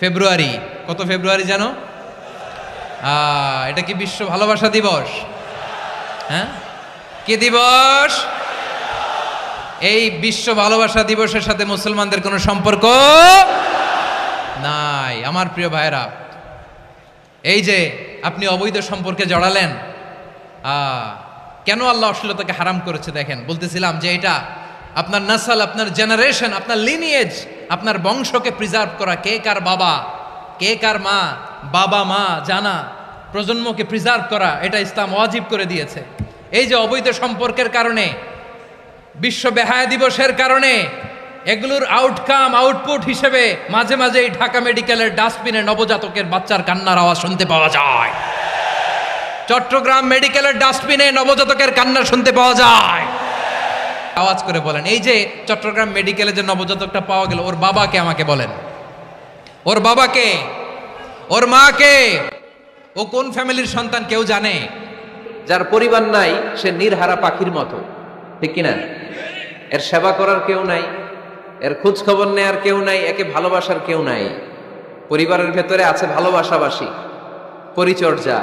ফেব্রুয়ারি। কত ফেব্রুয়ারি জানো? এটা কি বিশ্ব ভালোবাসা দিবস? হ্যাঁ, কি দিবস? এই বিশ্ব ভালোবাসা দিবসের সাথে মুসলমানদের কোনো সম্পর্ক নাই। আমার প্রিয় ভাইরা, এই যে আপনি অবৈধ সম্পর্কে জড়ালেন, কেন আল্লাহ অশ্লীলতাকে হারাম করেছে দেখেন। বলতেছিলাম যে এটা আপনার নাসাল, আপনার জেনারেশন, আপনার লিনিয়েজ, আপনার বংশকে প্রিজার্ভ করা, কে কার বাবা, কে কার মা, বাবা মা জানা, প্রজন্মকে প্রিজার্ভ করা, এটা ইসলাম ওয়াজিব করে দিয়েছে। এই যে অবৈধ সম্পর্কের কারণে, বিশ্ব বেহায়া দিবসের কারণে, এগুলোর আউটপুট হিসেবে মাঝে মাঝে এই ঢাকা মেডিকেলের ডাস্টবিনে নবজাতকের বাচ্চার কান্নার আওয়াজ শুনতে পাওয়া যায়। চট্টগ্রাম মেডিকেলের ডাস্টবিনে নবজাতকের কান্না শুনতে পাওয়া যায়। আওয়াজ করে বলেন, এই যে চট্টগ্রাম মেডিকেলে যে নবজাতকটা পাওয়া গেল, ওর বাবাকে আমাকে বলেন, ওর বাবাকে, ওর মাকে, ও কোন ফ্যামিলির সন্তান কেউ জানে? যার পরিবার নাই সে নির্হারা পাখির মতো, ঠিক কিনা? এর সেবা করার কেউ নাই, এর খোঁজ খবর নেয়ার কেউ নাই, একে ভালোবাসার কেউ নাই। পরিবারের ভেতরে আছে ভালোবাসাবাসী, পরিচর্যা,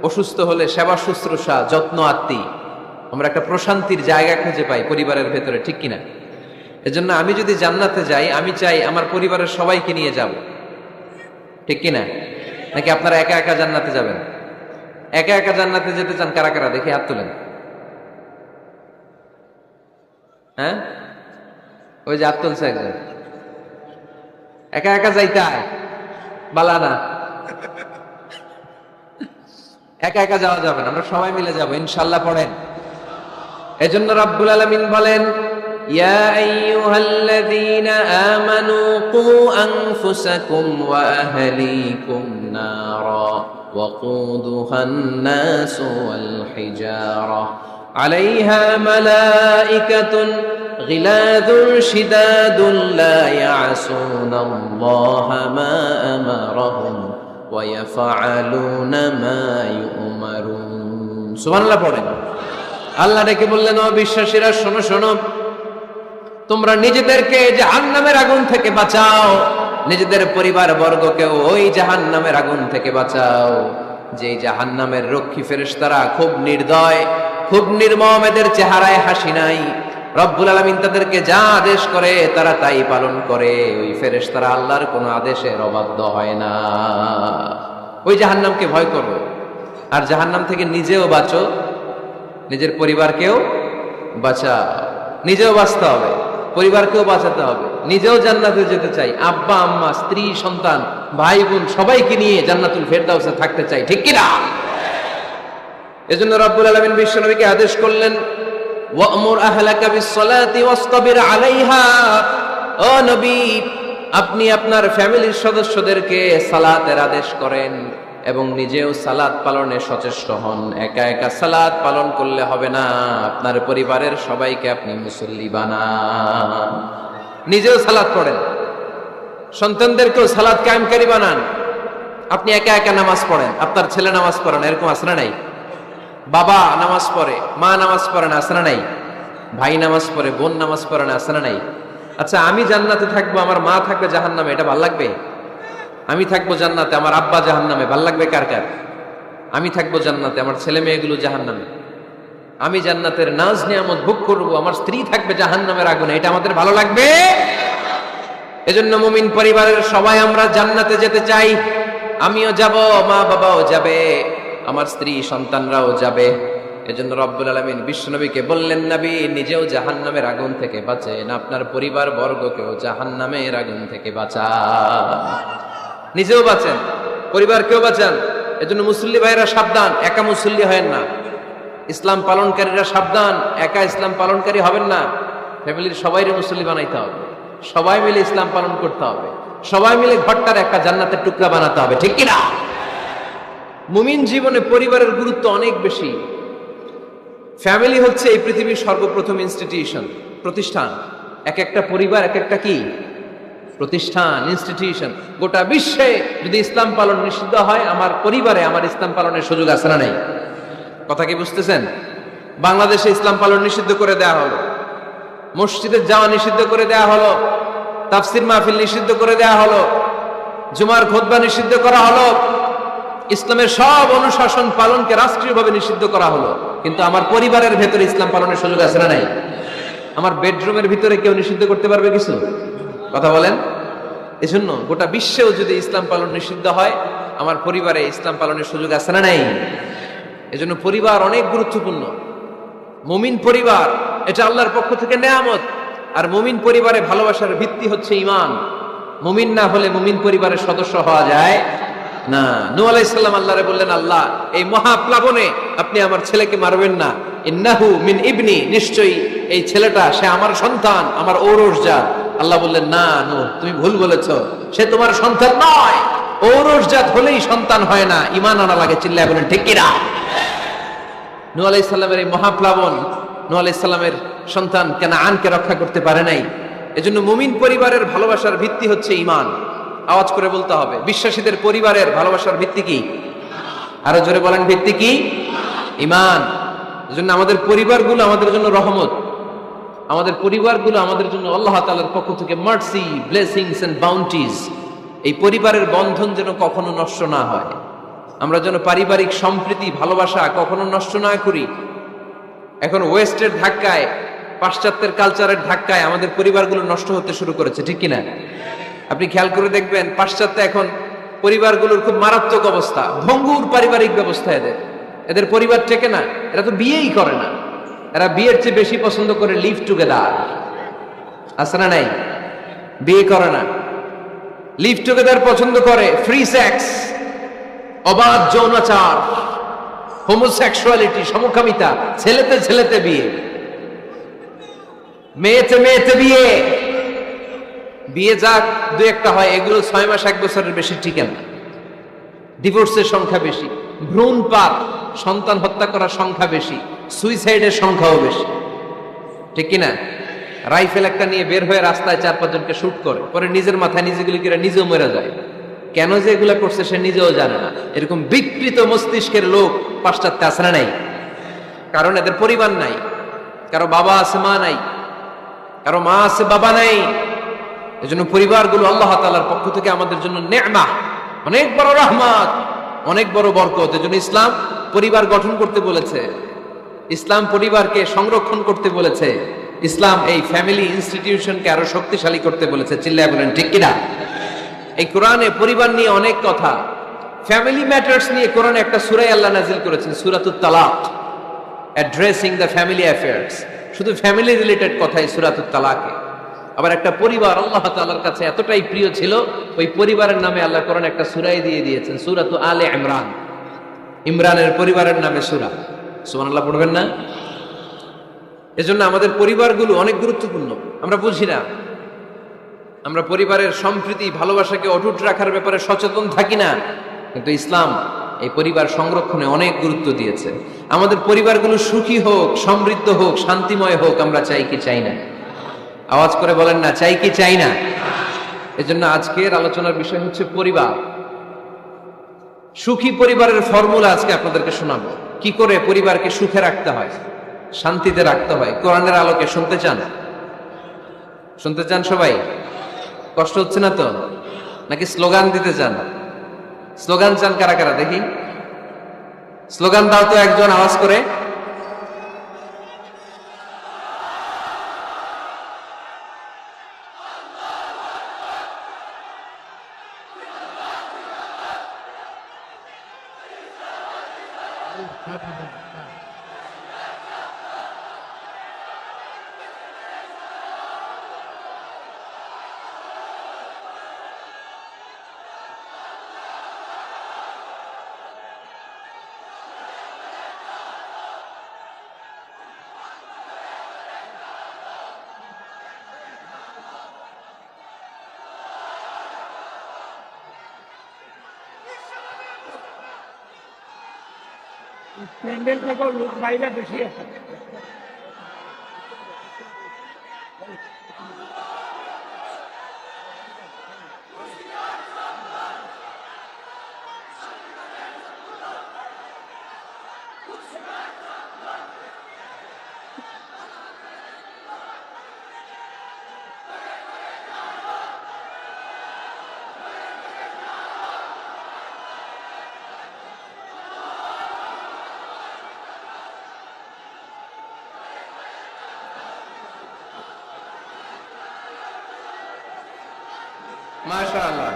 অসুস্থ হলে সেবা শুশ্রূষা, যত্ন আত্মি। আমরা একটা প্রশান্তির জায়গা খুঁজে পাই পরিবারের ভেতরে, ঠিক কিনা? এজন্য আমি যদি জান্নাতে যাই, আমি চাই আমার পরিবারের সবাইকে নিয়ে যাব, ঠিক কিনা? নাকি আপনারা একা একা জান্নাতে যাবেন? একা একা জান্নাতে যেতে চান কারা কারা? দেখি হাত তোলেন। হ্যাঁ, ওই যে হাত তুলছে একজন। একা একা যাইতে বালা না, একা একা যাওয়া যাবে না, আমরা সবাই মিলে যাব ইনশাআল্লাহ। পড়েন। এজন্য রাব্বুল আলামিন বলেন, ইয়া আইয়ুহাল্লাযীনা আমানু কু আনফুসাকুম ওয়া আহলিকুম নারা ওয়াকুদুহান নাসু ওয়াল হিজারা আলাইহা মালাইকাতুন গিলাযুন শিদাদুন লা ইয়াসুনাল্লাহা মা আমারাহুম ওয়া ইয়াফআলুনা মা ইউমারুন। সুবহানাল্লাহ পড়েন। আল্লাহ ডেকে বললেন, ও বিশ্বাসীরা শোনো শোনো, তোমরা নিজেদেরকে জাহান্নামের আগুন থেকে বাঁচাও, নিজেদের পরিবার বর্গকেও ওই জাহান্নামের আগুন থেকে বাঁচাও। যে জাহান্নামের রক্ষী ফেরেশতারা খুব নির্দয়, খুব নির্মম, এদের চেহারায় হাসি নাই। রব্বুল আলামিন তাদেরকে যা আদেশ করে তারা তাই পালন করে। ওই ফেরেশতারা আল্লাহর কোনো আদেশের অবাধ্য হয় না। ওই জাহান্নামকে ভয় করো, আর জাহান্নাম থেকে নিজেও বাঁচো, নিজের পরিবারকেও বাঁচাও। নিজেও বাঁচতে হবে, পরিবারকেও বাঁচাতে হবে, নিজেও জান্নাতে যেতে চাই। আব্বা আম্মা, স্ত্রী, সন্তান, ভাই বোন সবাইকে নিয়ে জান্নাতুল ফেরদাউসে থাকতে চাই, ঠিক কিনা? এজন্য রব্বুল আলামিন বিশ্বনবীকে আদেশ করলেন, ওয়া'মুর আহলাকা বিস-সালাতি ওয়াসতাবির আলাইহা। ও নবী, আপনি আপনার ফ্যামিলির সদস্যদেরকে সালাতের আদেশ করেন এবং নিজেও সালাত পালনে সচেষ্ট হন। একা একা সালাত পালন করলে হবে না, আপনার পরিবারের সবাইকে আপনি মুসল্লি বানান। নিজেও সালাত পড়েন, সন্তানদেরকেও সালাত কায়েমকারী বানান। আপনি একা একা নামাজ পড়েন, আপনার ছেলে নামাজ পড়েন, এরকম আছে না নাই? বাবা নামাজ পড়ে, মা নামাজ পড়ে না, আছে না নাই? ভাই নামাজ পড়ে, বোন নামাজ পড়ে না, আছে না নাই? আচ্ছা, আমি জান্নাতে থাকবো, আমার মা থাকবে জাহান্নামে, এটা ভাল লাগবে? আমি থাকবো জান্নাতে, আমার আব্বা জাহান্নামে, ভাল লাগবে কার কার? আমি থাকবো জান্নাতে, আমার ছেলে মেয়েগুলো জাহান্নামে। আমি জান্নাতের নাজ নিয়ামত ভোগ করবো, আমার স্ত্রী থাকবে জাহান্নামের আগুনে, এটা আমাদের ভালো লাগবে? এজন্য মুমিন পরিবারের সবাই আমরা জান্নাতে যেতে চাই। আমিও যাব, মা বাবাও যাবে, আমার স্ত্রী সন্তানরাও যাবে। এজন্য রব্বুল আলামিন বিশ্বনবীকে বললেন, নবী নিজেও জাহান্নামের আগুন থেকে বাঁচেন, আপনার পরিবার বর্গকেও জাহান্নামের আগুন থেকে বাঁচান। নিজেও বাঁচেন, পরিবারকেও বাঁচান। এজন্য মুসল্লি ভাইরা সাবধান, একা মুসল্লি হয়েন না। ইসলাম পালনকারীরা সাবধান, একা ইসলাম পালনকারী হবেন না। ফ্যামিলির সবাইরে মুসল্লি বানাইতে হবে, সবাই মিলে ইসলাম পালন করতে হবে, সবাই মিলে ঘরটার একটা জান্নাতের টুকরা বানাতে হবে, ঠিক কিনা? মুমিন জীবনে পরিবারের গুরুত্ব অনেক বেশি। ফ্যামিলি হচ্ছে এই পৃথিবীর সর্বপ্রথম ইনস্টিটিউশন, প্রতিষ্ঠান। এক একটা পরিবার এক একটা কি প্রতিষ্ঠান, ইনস্টিটিউশন। গোটা বিশ্বে যদি ইসলাম পালন নিষিদ্ধ হয়, আমার পরিবারে আমার ইসলাম পালনের সুযোগ আছে না নাই? কথা কি বুঝতেছেন? বাংলাদেশে ইসলাম পালন নিষিদ্ধ করে দেওয়া হলো, মসজিদে যাওয়া নিষিদ্ধ করে দেওয়া হলো, তাফসির মাহফিল নিষিদ্ধ করে দেওয়া হলো, জুমার খুতবা নিষিদ্ধ করা হলো, ইসলামের সব অনুশাসন পালনকে রাষ্ট্রীয়ভাবে নিষিদ্ধ করা হলো, কিন্তু আমার পরিবারের ভেতরে ইসলাম পালনের সুযোগ আছে না নাই? আমার বেডরুমের ভিতরে কেউ নিষিদ্ধ করতে পারবে কিছু? কথা বলেন। এজন্য গোটা বিশ্বেও যদি ইসলাম পালন নিষিদ্ধ হয়, আমার পরিবারে ইসলাম পালনের সুযোগ আছে না নাই? এজন্য পরিবার অনেক গুরুত্বপূর্ণ। মুমিন পরিবার এটা আল্লাহর পক্ষ থেকে নেয়ামত। আর মুমিন পরিবারে ভালোবাসার ভিত্তি হচ্ছে ঈমান। মুমিন না হলে মুমিন পরিবারের সদস্য হওয়া যায় না। নূহ আলাইহিস সালাম আল্লাহরে বললেন, আল্লাহ এই মহাপ্লাবনে আপনি আমার ছেলেকে মারবেন না। ইন্নাহু মিন ইবনি, নিশ্চয়ই এই ছেলেটা সে আমার সন্তান, আমার ঔরসজাত। আল্লাহ বললেন, না নূহ, তুমি ভুল বলেছো, সে তোমার সন্তান নয়। ঔরসজাত হলেই সন্তান হয় না, ঈমান আনা লাগে। চিল্লায় বলেন ঠিক কিনা? নূহ আলাইহিস সালামের এই মহাপ্লাবন নূহ আলাইহিস সালামের সন্তান কানাআনকে রক্ষা করতে পারে নাই। এজন্য মুমিন পরিবারের ভালোবাসার ভিত্তি হচ্ছে ঈমান। আওয়াজ করে বলতে হবে, বিশ্বাসীদের পরিবারের ভালোবাসার ভিত্তি কি? আরো জোরে বলেন, ভিত্তি কি? ঈমান। এজন্য আমাদের পরিবারগুলো আমাদের জন্য রহমত। আমাদের পরিবারগুলো আমাদের জন্য আল্লাহ তাআলার পক্ষ থেকে মার্সি, ব্লেসিংস এন্ড বাউন্টিজ। এই পরিবারের বন্ধন যেন কখনো নষ্ট না হয়। আমরা যেন পারিবারিক সম্প্রীতি, ভালোবাসা কখনো নষ্ট না করি। এখন ওয়েস্টের ধাক্কায়, পাশ্চাত্যের কালচারের ধাক্কায় আমাদের পরিবারগুলো নষ্ট হতে শুরু করেছে, ঠিক কিনা? আপনি খেয়াল করে দেখবেন, পাশ্চাত্যে এখন পরিবারগুলোর খুব মারাত্মক অবস্থা, ভঙ্গুর পারিবারিক ব্যবস্থা। এদের পরিবার টেকে না। এরা তো বিয়েই করে না। এরা বিয়ের চেয়ে বেশি পছন্দ করে লিভ টুগেদার। আছে না নাই? বিয়ে করে না, লিভ টুগেদার পছন্দ করে। ফ্রি সেক্স, অবাধ যৌনাচার, হোমোসেক্সুয়ালিটি, সমকামিতা, ছেলেতে ছেলেতে বিয়ে, মেয়েতে মেয়েতে বিয়ে। বিয়ে যাক দু একটা হয়, এগুলো 6 মাস 1 বছরের বেশি টিকে না। ডিভোর্সের সংখ্যা বেশি, ভ্রূণপাত, সন্তান হত্যা করার সংখ্যা বেশি, সুইসাইডের সংখ্যাও বেশি, ঠিক কিনা? রাইফেল একটা নিয়ে বের হয়ে রাস্তায় 4-5 জনকে শুট করে, পরে নিজের মাথায় নিজে গুলি করে নিজেও মরে যায়। কেন যে এগুলা করছে সে নিজেও জানে না। এরকম বিকৃত মস্তিষ্কের লোক পাশ্চাত্যে আছে না নাই? কারণ এদের পরিবার নাই। কারো বাবা আছে, মা নাই। কারো মা আছে, বাবা নাই। এজন্য পরিবারগুলো আল্লাহ তাআলার পক্ষ থেকে আমাদের জন্য নেয়ামত, অনেক বড় রহমত, অনেক বড় বরকত। এজন্য ইসলাম পরিবার গঠন করতে বলেছে, ইসলাম পরিবারকে সংরক্ষণ করতে বলেছে, ইসলাম এই ফ্যামিলি ইনস্টিটিউশনকে আরো শক্তিশালী করতে বলেছে। চিল্লায় বলেন ঠিক কিনা? এই কোরআনে পরিবার নিয়ে অনেক কথা, ফ্যামিলি ম্যাটার্স নিয়ে কোরআনে একটা সূরা আল্লাহ নাযিল করেছেন, সূরাতুত তালাক, অ্যাড্রেসিং দ্য ফ্যামিলি অ্যাফেয়ার্স। শুধু ফ্যামিলি রিলেটেড কথাই সূরাতুত তালাকে। আবার একটা পরিবার আল্লাহ তাআলার কাছে এতটাই প্রিয় ছিল, ওই পরিবারের নামে আল্লাহ কোরআনে একটা সূরাই দিয়ে দিয়েছেন, সূরাতু আলে ইমরান। ইমরানের পরিবারের নামে সূরা। সুবহানাল্লাহ পড়বেন না? এজন্য আমাদের পরিবারগুলো অনেক গুরুত্বপূর্ণ। আমরা বুঝি না, আমরা পরিবারের সম্প্রীতি, ভালোবাসাকে অটুট রাখার ব্যাপারে সচেতন থাকি না। কিন্তু ইসলাম এই পরিবার সংরক্ষণে অনেক গুরুত্ব দিয়েছে। আমাদের পরিবারগুলো সুখী হোক, সমৃদ্ধ হোক, শান্তিময় হোক, আমরা চাই কি চাই না? আওয়াজ করে বলেন না, চাই কি চাই না? এজন্য আজকের আলোচনার বিষয় হচ্ছে পরিবার। সুখী পরিবারের ফর্মুলা আজকে আপনাদেরকে শোনাবো, কি করে পরিবারকে সুখে রাখতে হয়, শান্তিতে রাখতে হয়। কোরআনের আলোকে শুনতে চান? শুনতে চান সবাই? কষ্ট হচ্ছে না তো? নাকি স্লোগান দিতে চান? স্লোগান চান কারা কারা দেখি? স্লোগান দাও তো একজন, আওয়াজ করে। প্যান্ডেল থেকে লোক বাইরে বেশি আছে। মাশাআল্লাহ।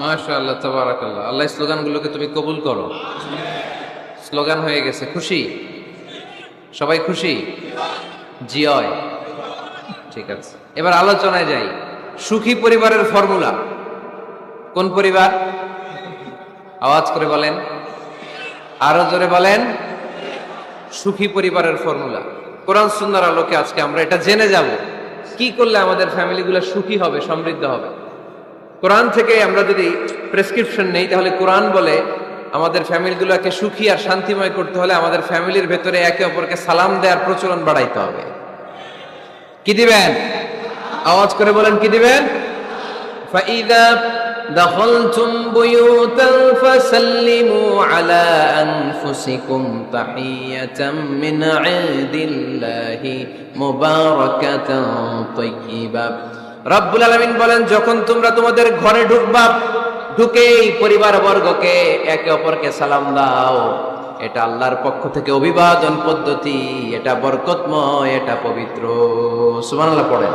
মাশাআল্লাহ, তাবারাকাল্লাহ। আল্লাহ স্লোগানগুলোকে তুমি কবুল করো। স্লোগান হয়ে গেছে, খুশি? সবাই খুশি? জিয়। ঠিক আছে, এবার আলোচনায় যাই। সুখী পরিবারের ফর্মুলা কোন পরিবার? আওয়াজ করে বলেন, আরো জোরে বলেন। সুখী পরিবারের ফর্মুলা কোরআন সুন্নাহর আলোকে আজকে আমরা এটা জেনে যাব, কি করলে আমাদের ফ্যামিলিগুলো সুখী হবে, সমৃদ্ধ হবে। কোরআন থেকে আমরা যদি প্রেসক্রিপশন নেই, তাহলে কোরআন বলে আমাদের ফ্যামিলিগুলোকে সুখী আর শান্তিময় করতে হলে আমাদের ফ্যামিলির ভেতরে একে অপরকে সালাম দেওয়ার প্রচলন বাড়াইতে হবে। কি দিবেন? আওয়াজ করে বলেন, কি দিবেন? ফাইদা দাখালতুম বুয়ুতান ফাসাল্লিমু আলা আনফুসিকুম তাহিয়াতাম মিন ইনদিল্লাহি মুবারাকাতান তাইয়্যিবা। রব্বুল আলামিন বলেন, যখন তোমরা তোমাদের ঘরে ঢুকবা, ঢুকেই পরিবার বর্গকে একে অপরকে সালাম দাও। এটা আল্লাহর পক্ষ থেকে অভিবাদন পদ্ধতি, এটা বরকতময়, এটা পবিত্র। সুবহানাল্লাহ পড়েন।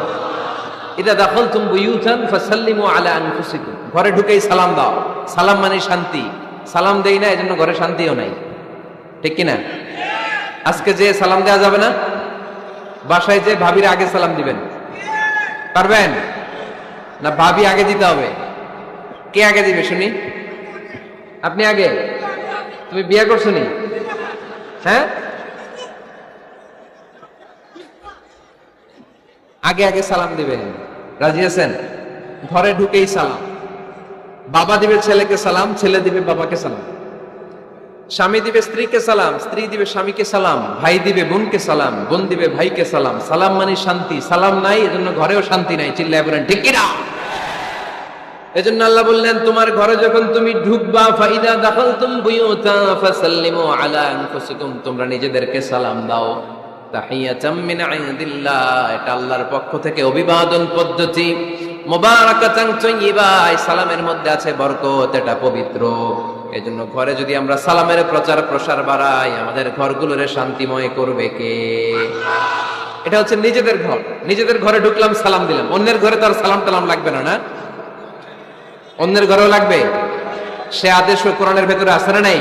ইদা দাখালতুম বুয়ুতান ফাসাল্লিমু আলা আনফুসিকুম, ঘরে ঢুকেই সালাম দাও। সালাম মানে শান্তি। সালাম দেই না, এজন্য ঘরে শান্তিও নাই। ঠিক কি না? আজকে যে সালাম দেওয়া যাবে না, বাসায় যে ভাবির আগে সালাম দিবেন, পারবেন না? ভাবি আগে দিতে হবে। কে আগে দিবে শুনি? আপনি আগে। তুমি বিয়ে করছো নি? হ্যাঁ, আগে আগে সালাম দিবেন। রাজি আছেন? ঘরে ঢুকেই সালাম। বাবা দিবে ছেলেকে সালাম, ছেলে দিবে বাবাকে সালাম। স্বামী দিবে স্ত্রীকে সালাম, স্ত্রী দিবে স্বামীকে সালাম, ভাই দিবে বোনকে সালাম, বোন দিবে ভাইকে সালাম। সালাম মানে শান্তি। সালাম নাই, এজন্য ঘরেও শান্তি নাই। চিল্লায় বলেন ঠিক কি না? এজন্য আল্লাহ বললেন, তোমার ঘরে যখন তুমি ঢুকবা, ফাইদা দাখালতুম বুয়ুতা ফাসাল্লিমু আলা আনফুসিকুম, তোমরা নিজেদেরকে সালাম দাও। তাহিয়াতাম মিন ইনদিল্লাহ, এটা আল্লাহর পক্ষ থেকে অভিবাদন পদ্ধতি। মুবারাকাতান তাইয়্যিবা, এই সালামের মধ্যে আছে বরকত, এটা পবিত্র। এজন্য ঘরে যদি আমরা সালামের প্রচার প্রসার বাড়াই, আমাদের ঘরগুলোরে শান্তিময় করবে কে? এটা হচ্ছে নিজেদের ঘর। নিজেদের ঘরে ঢুকলাম, সালাম দিলাম। অন্যের ঘরে তো আর সালাম টালাম লাগবে না, না? অন্যের ঘরেও লাগবে। সে আদেশ কোরআনের ভেতরে আছে না নাই?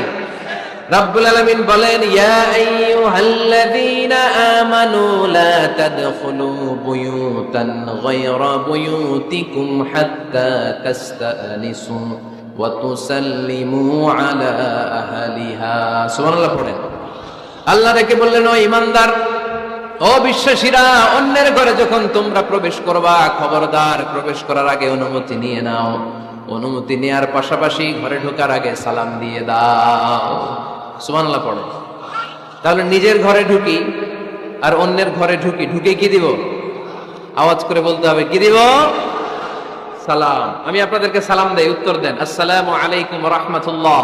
রব্বুল আলামিন বলেন, ইয়া আইয়ুহাল্লাযীনা আমানু লা তাদখুলু বুয়ুতান গায়রা বুয়ুতিকুম হাত্তা তাস্তানিসু ওয়া তুসাল্লিমু আলা আহলিহা। সুবহানাল্লাহ পড়েন। আল্লাহ রেখে বললেন, ও ঈমানদার, ও বিশ্বাসীরা, অন্যের ঘরে যখন তোমরা প্রবেশ করবা, খবরদার প্রবেশ করার আগে অনুমতি নিয়ে নাও। অনুমতি নেওয়ার পাশাপাশি ঘরে ঢোকার আগে সালাম দিয়ে দাও। সুবহানাল্লাহ পড়ে। তাহলে নিজের ঘরে ঢুকি আর অন্যের ঘরে ঢুকি, ঢুকে কি দিব? আওয়াজ করে বলতে হবে, কি দিব? সালাম। আমি আপনাদেরকে সালাম দেই, উত্তর দেন, আসসালামু আলাইকুম ওয়া রাহমাতুল্লাহ।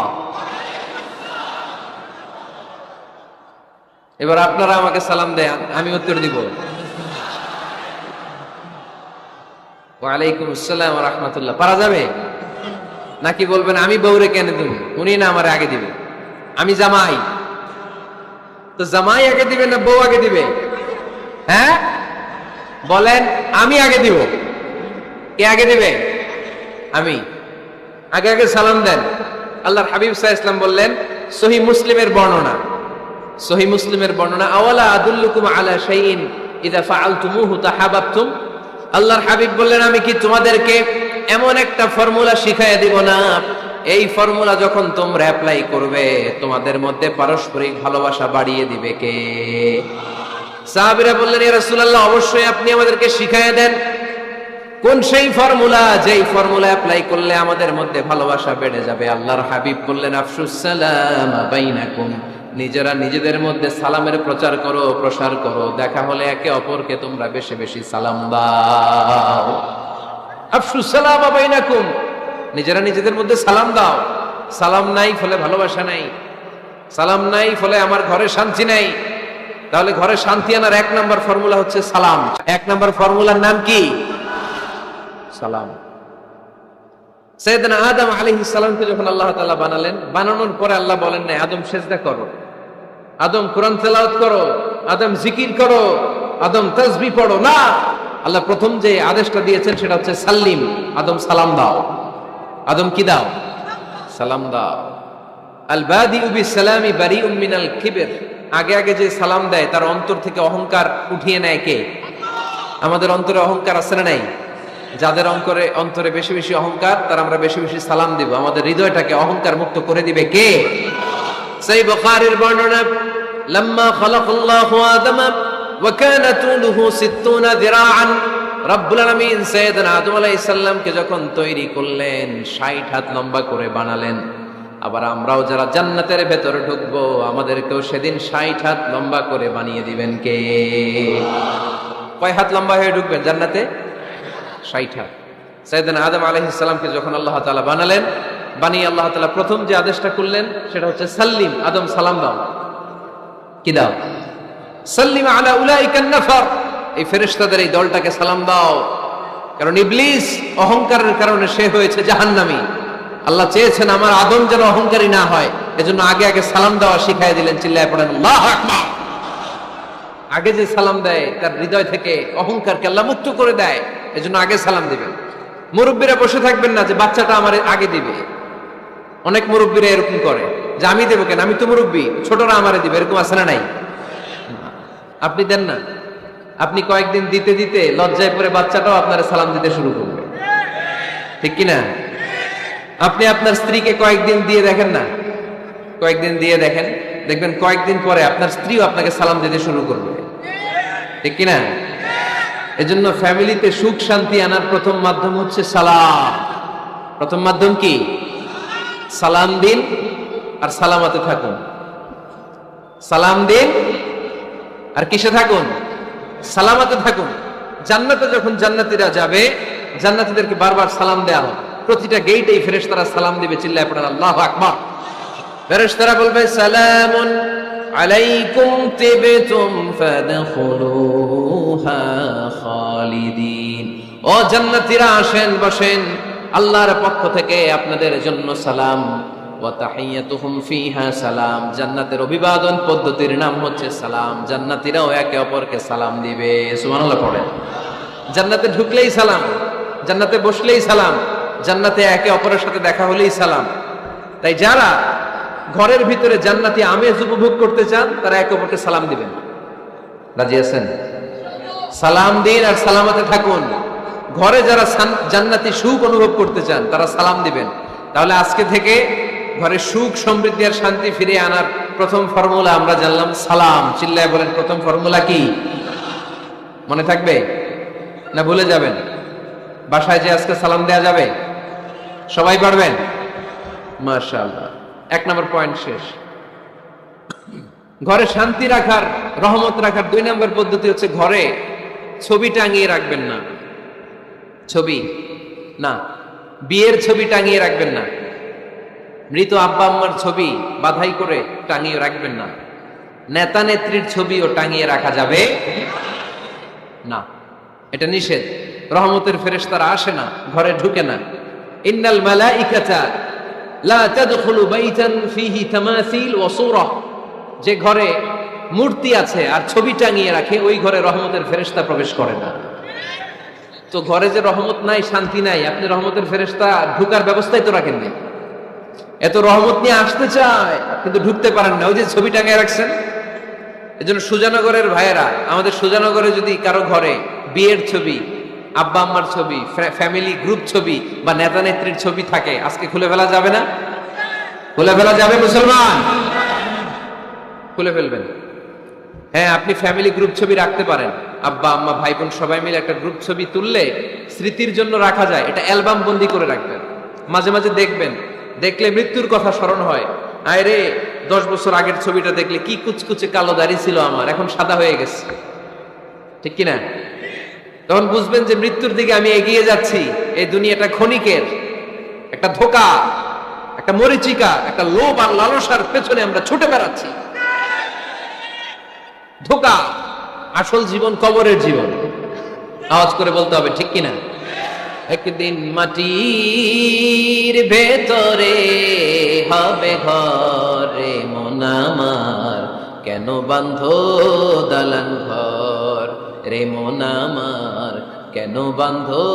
এবার আপনারা আমাকে সালাম দেন, আমি উত্তর দিব, ওয়া আলাইকুম আসসালাম ওয়া রাহমাতুল্লাহ। পারা যাবে নাকি বলবেন আমি বউরে কেন দিব, উনি না আমারে আগে দিবে, আমি জামাই? তো জামাই আগে দিবে না বউ আগে দিবে? হ্যাঁ বলেন, আমি আগে দিব। কে আগে দিবে? আমি। আগে আগে সালাম দেন। আল্লাহর হাবিব সাল্লাল্লাহু আলাইহি ওয়াসাল্লাম বললেন, সহিহ মুসলিমের বর্ণনা, সহিহ মুসলিমের বর্ণনা, আওয়ালা আদুল্লুকুম আলা শাইইন ইযা ফাআলতুমুহু তাহাব্বাতুম। আল্লাহর হাবিব বললেন, আমি কি তোমাদেরকে এমন একটা ফর্মুলা শিখাইয়া দিব না, এই ফর্মুলা যখন তোমরা অ্যাপ্লাই করবে, তোমাদের মধ্যে পারস্পরিক ভালোবাসা বাড়িয়ে দিবে কে? সাহাবীরা বললেন, ইয়া রাসূলুল্লাহ, অবশ্যই আপনি আমাদেরকে শিখাইয়া দেন। কোন সেই ফর্মুলা, যেই ফর্মুলা অ্যাপ্লাই করলে আমাদের মধ্যে ভালোবাসা বেড়ে যাবে? আল্লাহর হাবিব বললেন, আফশুস সালাম বাইনাকুম, নিজেরা নিজেদের মধ্যে সালামের প্রচার করো, প্রসার করো। দেখা হলে একে অপরকে তোমরা বেশি বেশি সালাম দাও। আফশুস সালাম বাইনাকুম, নিজেরা নিজেদের মধ্যে সালাম দাও। সালাম নাই ফলে ভালোবাসা নাই, সালাম নাই ফলে আমার ঘরে শান্তি নাই। তাহলে ঘরে শান্তি আনার 1 নাম্বার ফর্মুলা হচ্ছে সালাম। 1 নাম্বার ফর্মুলার নাম কি? সালাম। সাইয়েদনা আদম আলাইহিস সালামকে যখন আল্লাহ তাআলা বানালেন, বানানোর পরে আল্লাহ বলেন না আদম সিজদা করো, আদম কোরআন তেলাওয়াত করো, আদম জিকির করো, আদম তাসবিহ পড়ো, না। আল্লাহ প্রথম যে আদেশটা দিয়েছেন সেটা হচ্ছে সাল্লিম, আদম সালাম দাও। আদম কি দাও? সালাম দাও। আল বাদিউ বিসসালামি বারিউম মিনাল কিবর, আগে আগে যে সালাম দেয় তার অন্তর থেকে অহংকার উঠিয়ে নেয় কে? আমাদের অন্তরে অহংকার আছে না নাই? যাদের অন্তরে বেশি বেশি অহংকার, তার আমরা বেশি বেশি সালাম দিব। আমাদের হৃদয়টাকে অহংকার মুক্ত করে দিবে কে? সেই বুখারীর বর্ণনা, লাম্মা খালাকাল্লাহু আদম ওয়া কানা তুলুহু 60 যিরাআন, রব্বুল আলামিন সাইয়েদনা আদম আলাইহিস সালামকে যখন তৈরি করলেন 60 হাত লম্বা করে বানালেন। আবার আমরাও যারা জান্নাতের ভেতরে ঢুকবো আমাদেরকেও সেদিন 60 হাত লম্বা করে বানিয়ে দিবেন কে? কয় হাত লম্বা হয়ে ঢুকবেন জান্নাতে? 60 হাত। সাইয়েদনা আদম আলাইহিস সালামকে যখন আল্লাহ তাআলা বানালেন, বানিয়ে আল্লাহ তাআলা প্রথম যে আদেশটা করলেন সেটা হচ্ছে সাল্লিম, আদম সালাম দাও। কি দাও? সাল্লিম আলা উলাইকান নাফার, এই ফেরেশতাদের এই দলটাকে সালাম দাও। কারণ ইবলিস অহংকারের কারণে সে হয়েছে জাহান্নামী। আল্লাহ চেয়েছেন আমার আদম যেন অহংকারী না হয়, এজন্য আগে আগে সালাম দেওয়া শিখাই দিলেন। চিল্লায় পড়েন আল্লাহু আকবার। আগে যে সালাম দেয় তার হৃদয় থেকে অহংকারকে আল্লাহ মুক্ত করে দেয়, এজন্য আগে সালাম দিবেন। মুরব্বীরা বসে থাকবেন না যে বাচ্চাটা আমার আগে দিবে। অনেক মুরব্বীরা এরকম করে যে আমি দেবো কেন, আমি তো মুরব্বী, ছোটরা আমারে দিবে, এরকম আছে না নাই? আপনি দেন না। আপনি কয়েকদিন দিতে দিতে লজ্জায় পড়ে বাচ্চাটাও আপনার সালাম দিতে শুরু করবে, ঠিক কিনা? আপনি আপনার স্ত্রীকে কয়েকদিন দিয়ে দেখেন না, কয়েকদিন দিয়ে দেখেন, দেখবেন কয়েকদিন পরে আপনার স্ত্রীও আপনাকে সালাম দিতে শুরু করবে, ঠিক কিনা? এজন্য ফ্যামিলিতে সুখ শান্তি আনার প্রথম মাধ্যম হচ্ছে সালাম। প্রথম মাধ্যম কি? সালাম দিন আর সালামতে থাকুন। সালাম দিন আর কিসে থাকুন? সালামতে থাকুন। জান্নাতে যখন জান্নাতীরা যাবে, জান্নাতীদেরকে বারবার সালাম দেয়া হবে। প্রতিটা গেটেই ফেরেশতারা সালাম দিবে। চিল্লায় পড়েন আল্লাহু আকবার। ফেরেশতারা বলবে সালামুন আলাইকুম তিবতুম ফাদখুলুহা খালিদিন। ও জান্নাতীরা আসেন, বসেন, আল্লাহর পক্ষ থেকে আপনাদের জন্য সালাম। ওয়া তাহিয়াতুহুম ফিহা সালাম, জান্নাতের অভিবাদন পদ্ধতির নাম হচ্ছে সালাম। জান্নাতীরাও একে অপরকে সালাম দিবে। সুবহানাল্লাহ পড়েন। জান্নাতে ঢুকলেই সালাম, জান্নাতে বসলেই সালাম, জান্নাতে একে অপরের সাথে দেখা হলেই সালাম। তাই যারা ঘরের ভিতরে জান্নাতি আমেজ উপভোগ করতে চান তারা একে অপরকে সালাম দিবেন। রাজি আছেন? সালাম দিন আর সালামতে থাকুন। ঘরে যারা জান্নাতি সুখ অনুভব করতে চান তারা সালাম দিবেন। তাহলে আজকে থেকে ঘরে সুখ সমৃদ্ধি আর শান্তি ফিরিয়ে আনার প্রথম ফর্মুলা আমরা জানলাম সালাম। চিল্লায় বলেন প্রথম ফর্মুলা কি? মনে থাকবে না ভুলে যাবেন? বাসায় যে আজকে সালাম দেয়া যাবে, সবাই পারবেন? মাশাআল্লাহ। 1 নম্বর পয়েন্ট শেষ। ঘরে শান্তি রাখার, রহমত রাখার 2 নম্বর পদ্ধতি হচ্ছে ঘরে ছবি টাঙিয়ে রাখবেন না। ছবি না, বিয়ের ছবি টাঙিয়ে রাখবেন না। মৃত আব্বা আম্মার ছবি বাধাই করে টাঙিয়ে রাখবেন না। নেতা নেত্রীর ছবিও টাঙিয়ে রাখা যাবে না, এটা নিষেধ। রহমতের ফেরেশতারা আসে না, ঘরে ঢুকে না। ইন্নাল মালাইকাতা লা তাদখুলু বাইতান ফীহি তামাসিল ওয়া সূরা, যে ঘরে মূর্তি আছে আর ছবি টাঙিয়ে রাখে ওই ঘরে রহমতের ফেরেশতা প্রবেশ করে না। তো ঘরে যে রহমত নাই, শান্তি নাই, আপনি রহমতের ফেরেশতা ঢুকার ব্যবস্থাই তো রাখেন না। এত রহমত নিয়ে আসতে চায় কিন্তু ঢুকতে পারেন না, ওই যে ছবি টাঙিয়ে রাখছেন। এজন্য সুজানগরের ভাইয়েরা, আমাদের সুজানগরে যদি কারো ঘরে বিয়ের ছবি, আব্বা আম্মার ছবি, ফ্যামিলি গ্রুপ ছবি বা নেতা নেত্রীর ছবি থাকে, আজকে খুলে ফেলা যাবে না? খুলে ফেলা যাবে মুসলমান? খুলে ফেলবেন। হ্যাঁ, আপনি ফ্যামিলি গ্রুপ ছবি রাখতে পারেন। আব্বা আম্মা ভাই বোন সবাই মিলে একটা গ্রুপ ছবি তুললে স্মৃতির জন্য রাখা যায়। এটা অ্যালবাম বন্দি করে রাখবেন। মাঝে মাঝে দেখবেন, দেখলে মৃত্যুর কথা স্মরণ হয়। আয় রে, 10 বছর আগের ছবিটা দেখলে কি কুচকুচে কালো দাড়ি ছিল আমার, এখন সাদা হয়ে গেছে, ঠিক কিনা? তখন বুঝবেন যে মৃত্যুর দিকে আমি এগিয়ে যাচ্ছি। এই দুনিয়াটা ক্ষণিকের, একটা ধোঁকা, একটা মরিচিকা, একটা লোভ আর লালসার পেছনে আমরা ছুটে বেড়াচ্ছি। ধোঁকা, আসল জীবন কবরের জীবন। আওয়াজ করে বলতে হবে, ঠিক কিনা? একদিন মাটির ভেতরে হবে ঘরে মন আমার, কেন বাঁধো দালান ঘর রে মন আমার, কেন বাঁধো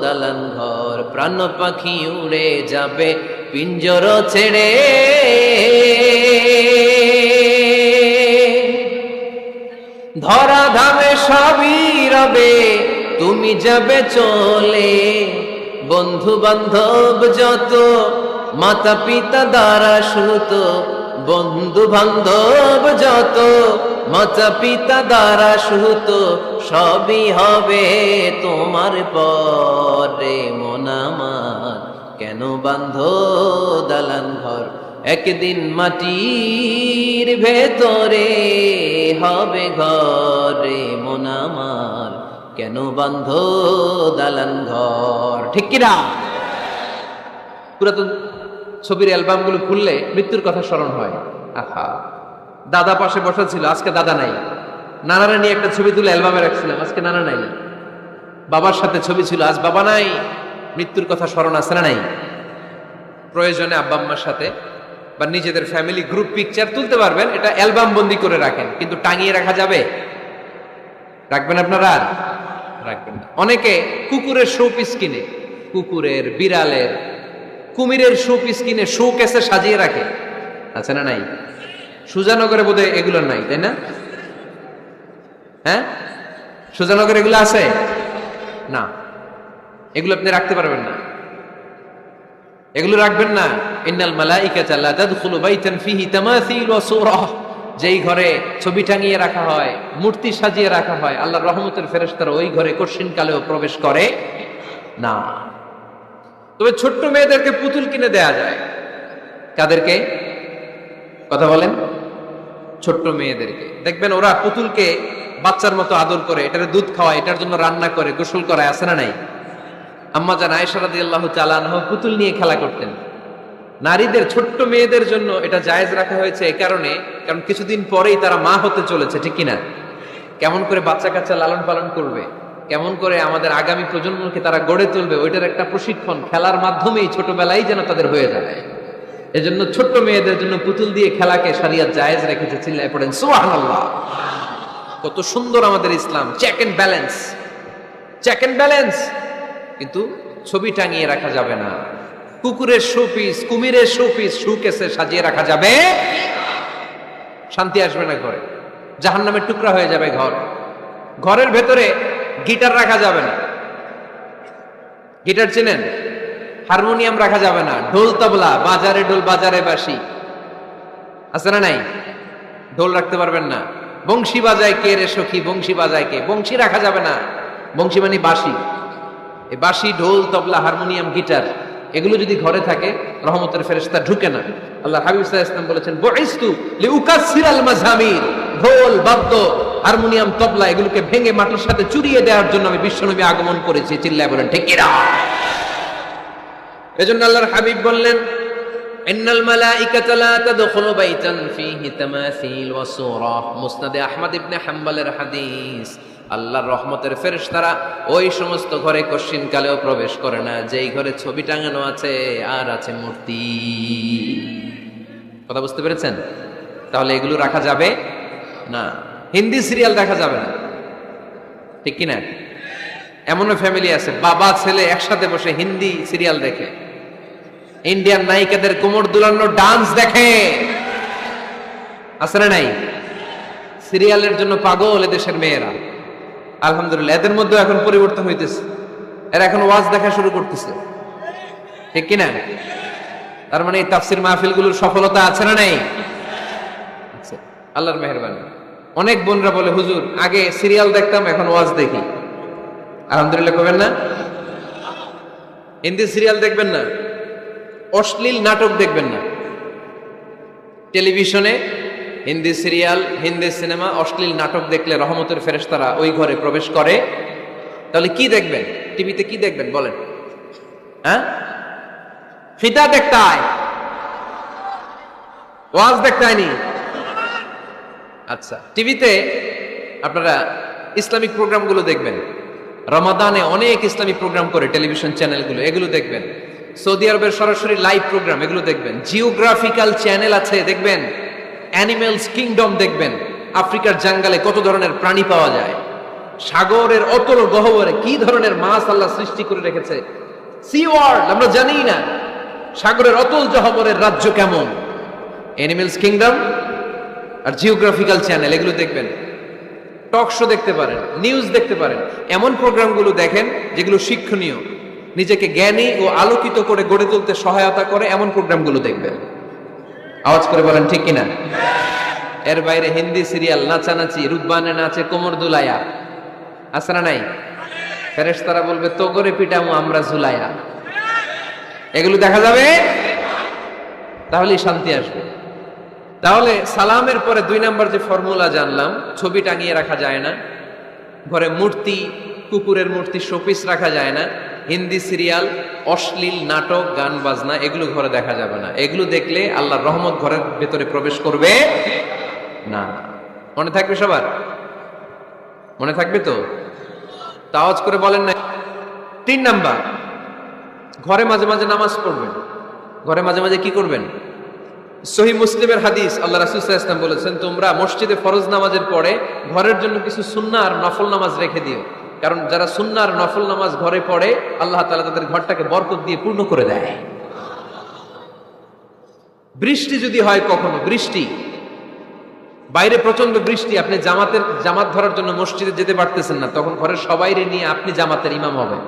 দালান ঘর। প্রাণ পাখি উড়ে যাবে পিঞ্জর ছেড়ে, ধরা ধামে সবই রবে তুমি যাবে চলে। বন্ধু বান্ধব যত মাতা পিতা দ্বারা সুত, বন্ধু বান্ধব যত মাতা পিতা দ্বারা সুত, সবই হবে তোমার পরে মন আমার, কেন বাঁধো দালান ঘর। একদিন মাটির ভেতরে হবে ঘরে মন আমার, কেন বাঁধো দালান ঘর। ঠিক কিনা? পুরাতন ছবির অ্যালবামগুলো খুললে মৃত্যুর কথা স্মরণ হয়। আহা, দাদা পাশে বসা ছিল, আজকে দাদা নাই। নানারা নিয়ে একটা ছবি তুলে অ্যালবামে রাখছিলাম, আজকে নানা নাই। বাবার সাথে ছবি ছিল, আজ বাবা নাই। মৃত্যুর কথা স্মরণ আছে না নাই? প্রয়োজনে আব্বা আম্মার সাথে বা নিজেদের ফ্যামিলি গ্রুপ পিকচার তুলতে পারবেন, এটা অ্যালবাম বন্দি করে রাখেন, কিন্তু টাঙিয়ে রাখা যাবে? রাখবেন আপনারা? আর রাখবেন না। অনেকে কুকুরের শো পিস কিনে, কুকুরের, বিড়ালের, কুমিরের শো পিস কিনে শো কেসে সাজিয়ে রাখে, আছে না নাই? সুজানগরে বোধহয় এগুলো নাই, তাই না? হ্যাঁ, সুজানগরে এগুলো আছে না? এগুলো আপনি রাখতে পারবেন না, এগুলো রাখবেন না। ইন্নাল মালাইকাতা লা তাদখুলু বাইতান ফিহি তামাসিল ওয়া সূরা, যেই ঘরে ছবি টাঙিয়ে রাখা হয়, মূর্তি সাজিয়ে রাখা হয়, আল্লাহর রহমতের ফেরেশতারা ওই ঘরে কঠিন কালেও প্রবেশ করে না। তবে ছোট্ট মেয়েদেরকে পুতুল কিনে দেয়া যায়। কাদেরকে? কথা বলেন। ছোট্ট মেয়েদেরকে দেখবেন, ওরা পুতুলকে বাচ্চার মতো আদর করে, এটার দুধ খাওয়ায়, এটার জন্য রান্না করে, গোসল করায়, আছে না নাই? আম্মা জান আয়েশা রাদিয়াল্লাহু তাআলা আনহা পুতুল নিয়ে খেলা করতেন। নারীদের, ছোট্ট মেয়েদের জন্য এটা জায়েজ রাখা হয়েছে এই কারণে, কারণ কিছুদিন পরেই তারা মা হতে চলেছে, ঠিক কিনা? কেমন করে বাচ্চা কাচ্চা লালন পালন করবে, কেমন করে আমাদের আগামী প্রজন্মকে তারা গড়ে তুলবে, ওইটার একটা প্রশিক্ষণ খেলার মাধ্যমেই ছোটবেলায় যেন তাদের হয়ে যায়। এজন্য ছোট্ট মেয়েদের জন্য পুতুল দিয়ে খেলাকে শরিয়ত জায়েজ রেখেছে। চিল্লায় পড়েন সুবহানাল্লাহ। কত সুন্দর আমাদের ইসলাম, check and balance, check and balance. কিন্তু ছবি টাঙিয়ে রাখা যাবে না। কুকুরের শোপিস, কুমিরের শোপিস শোকেসে সাজিয়ে রাখা যাবে, শান্তি আসবে না ঘরে, জাহান্নামের টুকরা হয়ে যাবে ঘর। ঘরের ভেতরে গিটার রাখা যাবে না। গিটার চেনেন? হারমোনিয়াম রাখা যাবে না। ঢোল তবলা, বাজারে ঢোল বাজারে বাঁশি, আছে না নাই? ঢোল রাখতে পারবেন না। বংশী বাজায় কে রে সখী, বংশী বাজায় কে? বংশী রাখা যাবে না। বংশী মানে বাঁশি। এই বাঁশি, ঢোল, তবলা, হারমোনিয়াম, গিটার, এগুলো যদি ঘরে থাকে রহমতের ফেরেশতা ঢুকে না। আল্লাহ হাবিব সাল্লাল্লাহু আলাইহি ওয়াসাল্লাম বলেছেন, বুইসতু লিউকাসসিরাল মাযামির, ঢোল, বাদ্য, হারমোনিয়াম, তবলা এগুলোকে ভেঙে মাটির সাথে চুরিয়ে দেওয়ার জন্য আমি বিশ্বনবী আগমন করেছি। চিল্লায় বলেন ঠিক কিনা? এজন্য আল্লাহর হাবিব বললেন, ইন্নাল মালাইকাতা লা তাদখুলু বাইতান ফীহি তামাসিল ওয়া সূরা। মুসনাদে আহমদ ইবনে হাম্বলের হাদিস। আল্লাহর রহমতের ফেরেশতারা ওই সমস্ত ঘরে কশিন কালেও প্রবেশ করে না যেই ঘরে ছবি টাঙানো আছে আর আছে মূর্তি। কথা বুঝতে পেরেছেন? তাহলে এগুলো রাখা যাবে না। হিন্দি সিরিয়াল দেখা যাবে না, ঠিক কিনা? এমনও ফ্যামিলি আছে, বাবা ছেলে একসাথে বসে হিন্দি সিরিয়াল দেখে, ইন্ডিয়ান নায়িকাদের কোমর দুলানো ডান্স দেখে, আছে না নাই? সিরিয়ালের জন্য পাগল এদেশের মেয়েরা। আলহামদুলিল্লাহ, এদের মধ্যে এখন পরিবর্তন হইতেছে। এরা এখন ওয়াজ দেখা শুরু করতেছে, ঠিক কিনা? তার মানে এই তাফসির মাহফিলগুলোর সফলতা আছে না নাই? আল্লাহর মেহেরবানি। অনেক বোনরা বলে, হুজুর আগে সিরিয়াল দেখতাম, এখন ওয়াজ দেখি। আলহামদুলিল্লাহ করবেন না? হিন্দি সিরিয়াল দেখবেন না, অশ্লীল নাটক দেখবেন না। টেলিভিশনে হিন্দি সিরিয়াল, হিন্দি সিনেমা, অশ্লীল নাটক দেখলে রহমতের ফেরেশতারা ওই ঘরে প্রবেশ করে। তাহলে কি দেখবেন? টিভিতে কি দেখবেন বলেন? হ্যাঁ, ফিতা দেখতে আয়, ওয়াজ দেখতে আয়নি। আচ্ছা, টিভিতে আপনারা ইসলামিক প্রোগ্রামগুলো দেখবেন, রমাদানে অনেক ইসলামিক প্রোগ্রাম করে টেলিভিশন চ্যানেলগুলো, এগুলো দেখবেন। সৌদি আরবের সরাসরি লাইভ প্রোগ্রাম, এগুলো দেখবেন। জিওগ্রাফিক্যাল চ্যানেল আছে, দেখবেন। অ্যানিমেলস কিংডম দেখবেন, আফ্রিকার জঙ্গলে কত ধরনের প্রাণী পাওয়া যায়, সাগরের অতল গহ্বরে কি ধরনের মাছ আল্লাহ সৃষ্টি করে রেখেছে, সি ওয়ার্ল্ড আমরা জানি না, সাগরের অতল গহ্বরের রাজ্য কেমন। অ্যানিমেলস কিংডম আর জিওগ্রাফিক্যাল চ্যানেল, এগুলো দেখবেন। টক শো দেখতে পারেন, নিউজ দেখতে পারেন। এমন প্রোগ্রামগুলো দেখেন যেগুলো শিক্ষণীয়, নিজেকে জ্ঞানী ও আলোকিত করে গড়ে তুলতে সহায়তা করে, এমন প্রোগ্রামগুলো দেখবেন। আওয়াজ করে বলেন ঠিক কিনা? এর বাইরে হিন্দি সিরিয়াল, নাচানাচি, রুদবানে নাচে কোমর দুলায়া, আছে না নাই? ফেরেশতারা বলবে তো করে পিটামু আমরা ঝুলায়া, এগুলো দেখা যাবে, তাহলেই শান্তি আসবে। তাহলে সালামের পরে 2 নাম্বার যে ফর্মুলা জানলাম, ছবি টাঙিয়ে রাখা যায় না, ঘরে মূর্তি, কুকুরের মূর্তি, শোপিস রাখা যায় না, হিন্দি সিরিয়াল, অশ্লীল নাটক, গান বাজনা, এগুলো ঘরে দেখা যাবে না। এগুলো দেখলে আল্লাহর রহমত ঘরের ভেতরে প্রবেশ করবে না। মনে থাকবে সবার? মনে থাকবে তো? আওয়াজ করে বলেন না। 3 নাম্বার, ঘরে মাঝে মাঝে নামাজ পড়বেন। ঘরে মাঝে মাঝে কি করবেন? সহিহ মুসলিমের হাদিস, আল্লাহ রাসূল সাল্লাল্লাহু আলাইহি ওয়াসাল্লাম বলেছেন, তোমরা মসজিদে ফরজ নামাজের পরে ঘরের জন্য কিছু সুন্নাহ আর নফল নামাজ রেখে দিও, কারণ যারা সুন্নাহ আর নফল নামাজ ঘরে পড়ে আল্লাহ তাআলা তাদের ঘরটাকে বরকত দিয়ে পূর্ণ করে দেয়। বৃষ্টি যদি হয়, কখনো বৃষ্টি, বাইরে প্রচন্ড বৃষ্টি, আপনি জামাত ধরার জন্য মসজিদে যেতে পারতেছেন না, তখন ঘরের সবাইরে নিয়ে আপনি জামাতের ইমাম হবেন।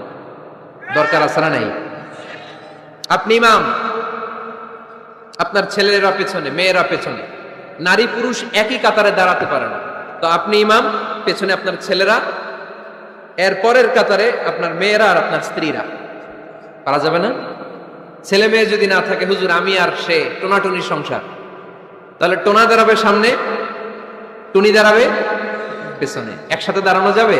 দরকার আছে না নাই? আপনি ইমাম, আপনার ছেলেরা পেছনে, মেয়েরা পেছনে, নারী পুরুষ একই কাতারে দাঁড়াতে পারে না, তো আপনি ইমাম, পেছনে আপনার ছেলেরা, এর পরের কাতারে আপনার মেয়েরা আর আপনার স্ত্রীরা। পারা যাবে না? ছেলে মেয়ে যদি না থাকে, হুজুর আমি আর সে টোনাটুনি সংসার, তাহলে টোনা দাঁড়াবে সামনে, টুনি দাঁড়াবে পেছনে, একসাথে দাঁড়ানো যাবে?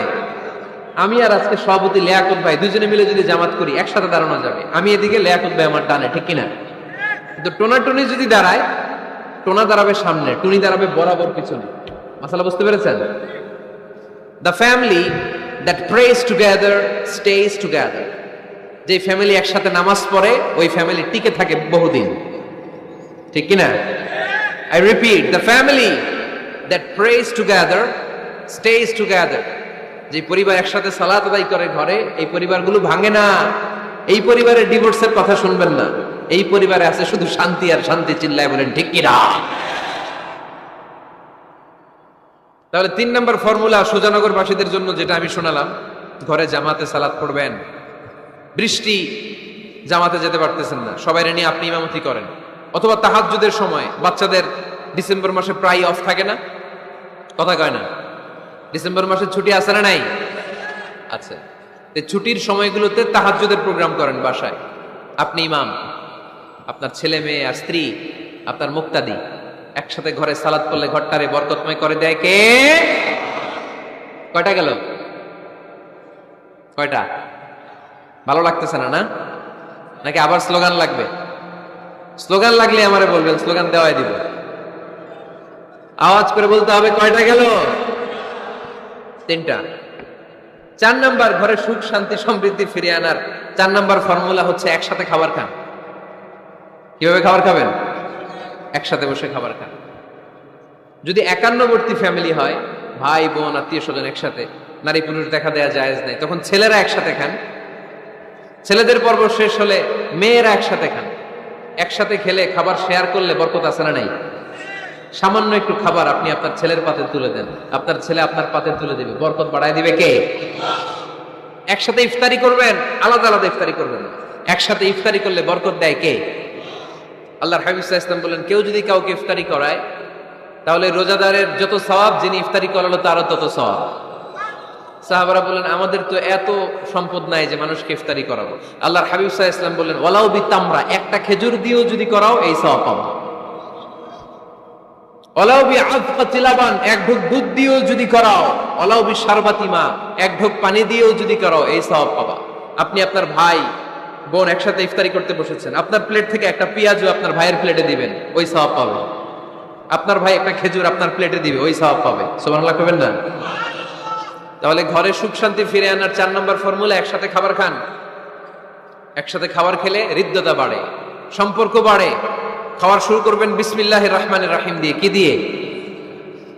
আমি আর আজকে সভাপতি লিয়াকত ভাই দুজনে মিলে যদি জামাত করি, একসাথে দাঁড়ানো যাবে। আমি এদিকে, লিয়াকত ভাই আমার ডানে, ঠিক কিনা? কিন্তু টোনা টুনি যদি দাঁড়ায়, টোনা দাঁড়াবে সামনে, টুনি দাঁড়াবে বরাবর পিছনে। মাসালা বুঝতে পেরেছেন? The family that prays together stays together. যে ফ্যামিলি একসাথে নামাজ পড়ে, ওই ফ্যামিলি টিকে থাকে বহুদিন, ঠিক কিনা? I repeat, the family that prays together stays together. যে পরিবার একসাথে সালাত আদায় করে ঘরে, এই পরিবারগুলো ভাঙে না। এই পরিবারের ডিভোর্সের কথা শুনবেন না। এই পরিবারে আছে শুধু শান্তি আর শান্তি। চিল্লায় বলেন ঠিক কিনা? তাহলে 3 নম্বর ফর্মুলা সুজানগরবাসীদের জন্য যেটা আমি শোনালাম, ঘরে জামাতে সালাত পড়বেন। বৃষ্টি, জামাতে যেতে পারতেছেন না, সবাই নিয়ে আপনি ইমামতি করেন। অথবা তাহাজ্জুদের সময়, বাচ্চাদের ডিসেম্বর মাসে প্রায় অফ থাকে না? কথা কয় না? ডিসেম্বর মাসে ছুটি আছে না নাই? আচ্ছা, ছুটির সময়গুলোতে তাহাজ্জুদের প্রোগ্রাম করেন বাসায়। আপনি ইমাম, আপনার ছেলে মেয়ে আর স্ত্রী, আপনার মুক্তাদি, একসাথে ঘরে সালাত পড়লে ঘরটারে বরকতময় করে দেয় কে? কয়টা গেল? কয়টা? ভালো লাগতেছে না, না? নাকি আবার স্লোগান লাগবে? স্লোগান লাগলে আমারে বলবেন, স্লোগান দেওয়াই দিব। আওয়াজ করে বলতে হবে কয়টা গেল? 3টা। 4 নাম্বার, ঘরে সুখ শান্তি সমৃদ্ধি ফিরিয়ে আনার 4 নাম্বার ফর্মুলা হচ্ছে একসাথে খাবার খান। কিভাবে খাবার খাবেন? একসাথে বসে খাবার খান। যদি একান্নবর্তী ফ্যামিলি হয়, ভাই বোন আত্মীয় স্বজন একসাথে, নারী পুরুষ দেখা দেয়া জায়েজ নেই, তখন ছেলেরা একসাথে খান। ছেলেদের পর্ব শেষ হলে মেয়েরা একসাথে খান। একসাথে খেলে, খাবার শেয়ার করলে বরকত আছে না নাই? সামান্য একটু খাবার আপনি আপনার ছেলের পাতে তুলে দেন, আপনার ছেলে আপনার পাতে তুলে দিবে, বরকত বাড়ায় দিবে কে? একসাথে ইফতারি করবেন, আলাদা আলাদা ইফতারি করবেন। একসাথে ইফতারি করলে বরকত দেয় কে? আল্লাহর হাবিব সাল্লাল্লাহু আলাইহি ওয়াসাল্লাম বলেন, কেউ যদি কাউকে ইফতারি করায়, তাহলে রোজাদারের যত সওয়াব, যিনি ইফতারি করালো তারও তত সওয়াব। সাহাবারা বলেন, আমাদের তো এত সম্পদ নাই যে মানুষকে ইফতারি করাবো। আল্লাহর হাবিব সাল্লাল্লাহু আলাইহি ওয়াসাল্লাম বলেন, ওয়ালাউ বিতামরা, একটা খেজুর দিয়েও যদি করাও এই সওয়াব পাবো। ওয়ালাউ বিআযফাতি লাবান, এক ঢোক দুধ দিয়েও যদি করাও, ওয়ালাউ বিশারবাতি মা, এক ঢোক পানি দিয়েও যদি করাও, এই সওয়াব পাবা। আপনি আপনার ভাই বোন একসাথে ইফতারি করতে বসেছেন, আপনার প্লেট থেকে একটা পেঁয়াজও আপনার ভাইয়ের প্লেটে দিবেন, ওই সওয়াব পাবে। আপনার ভাই একটা খেজুর আপনার প্লেটে দিবে, ওই সওয়াব পাবে। সুবহানাল্লাহ করবেন না? তাহলে ঘরে সুখ শান্তি ফিরে আনার 4 নম্বর ফর্মুলা, একসাথে খাবার খান। একসাথে খাবার খেলে হৃদ্যতা বাড়ে, সম্পর্ক বাড়ে। খাওয়ার শুরু করবেন বিসমিল্লাহির রহমানির রহিম দিয়ে। কি দিয়ে?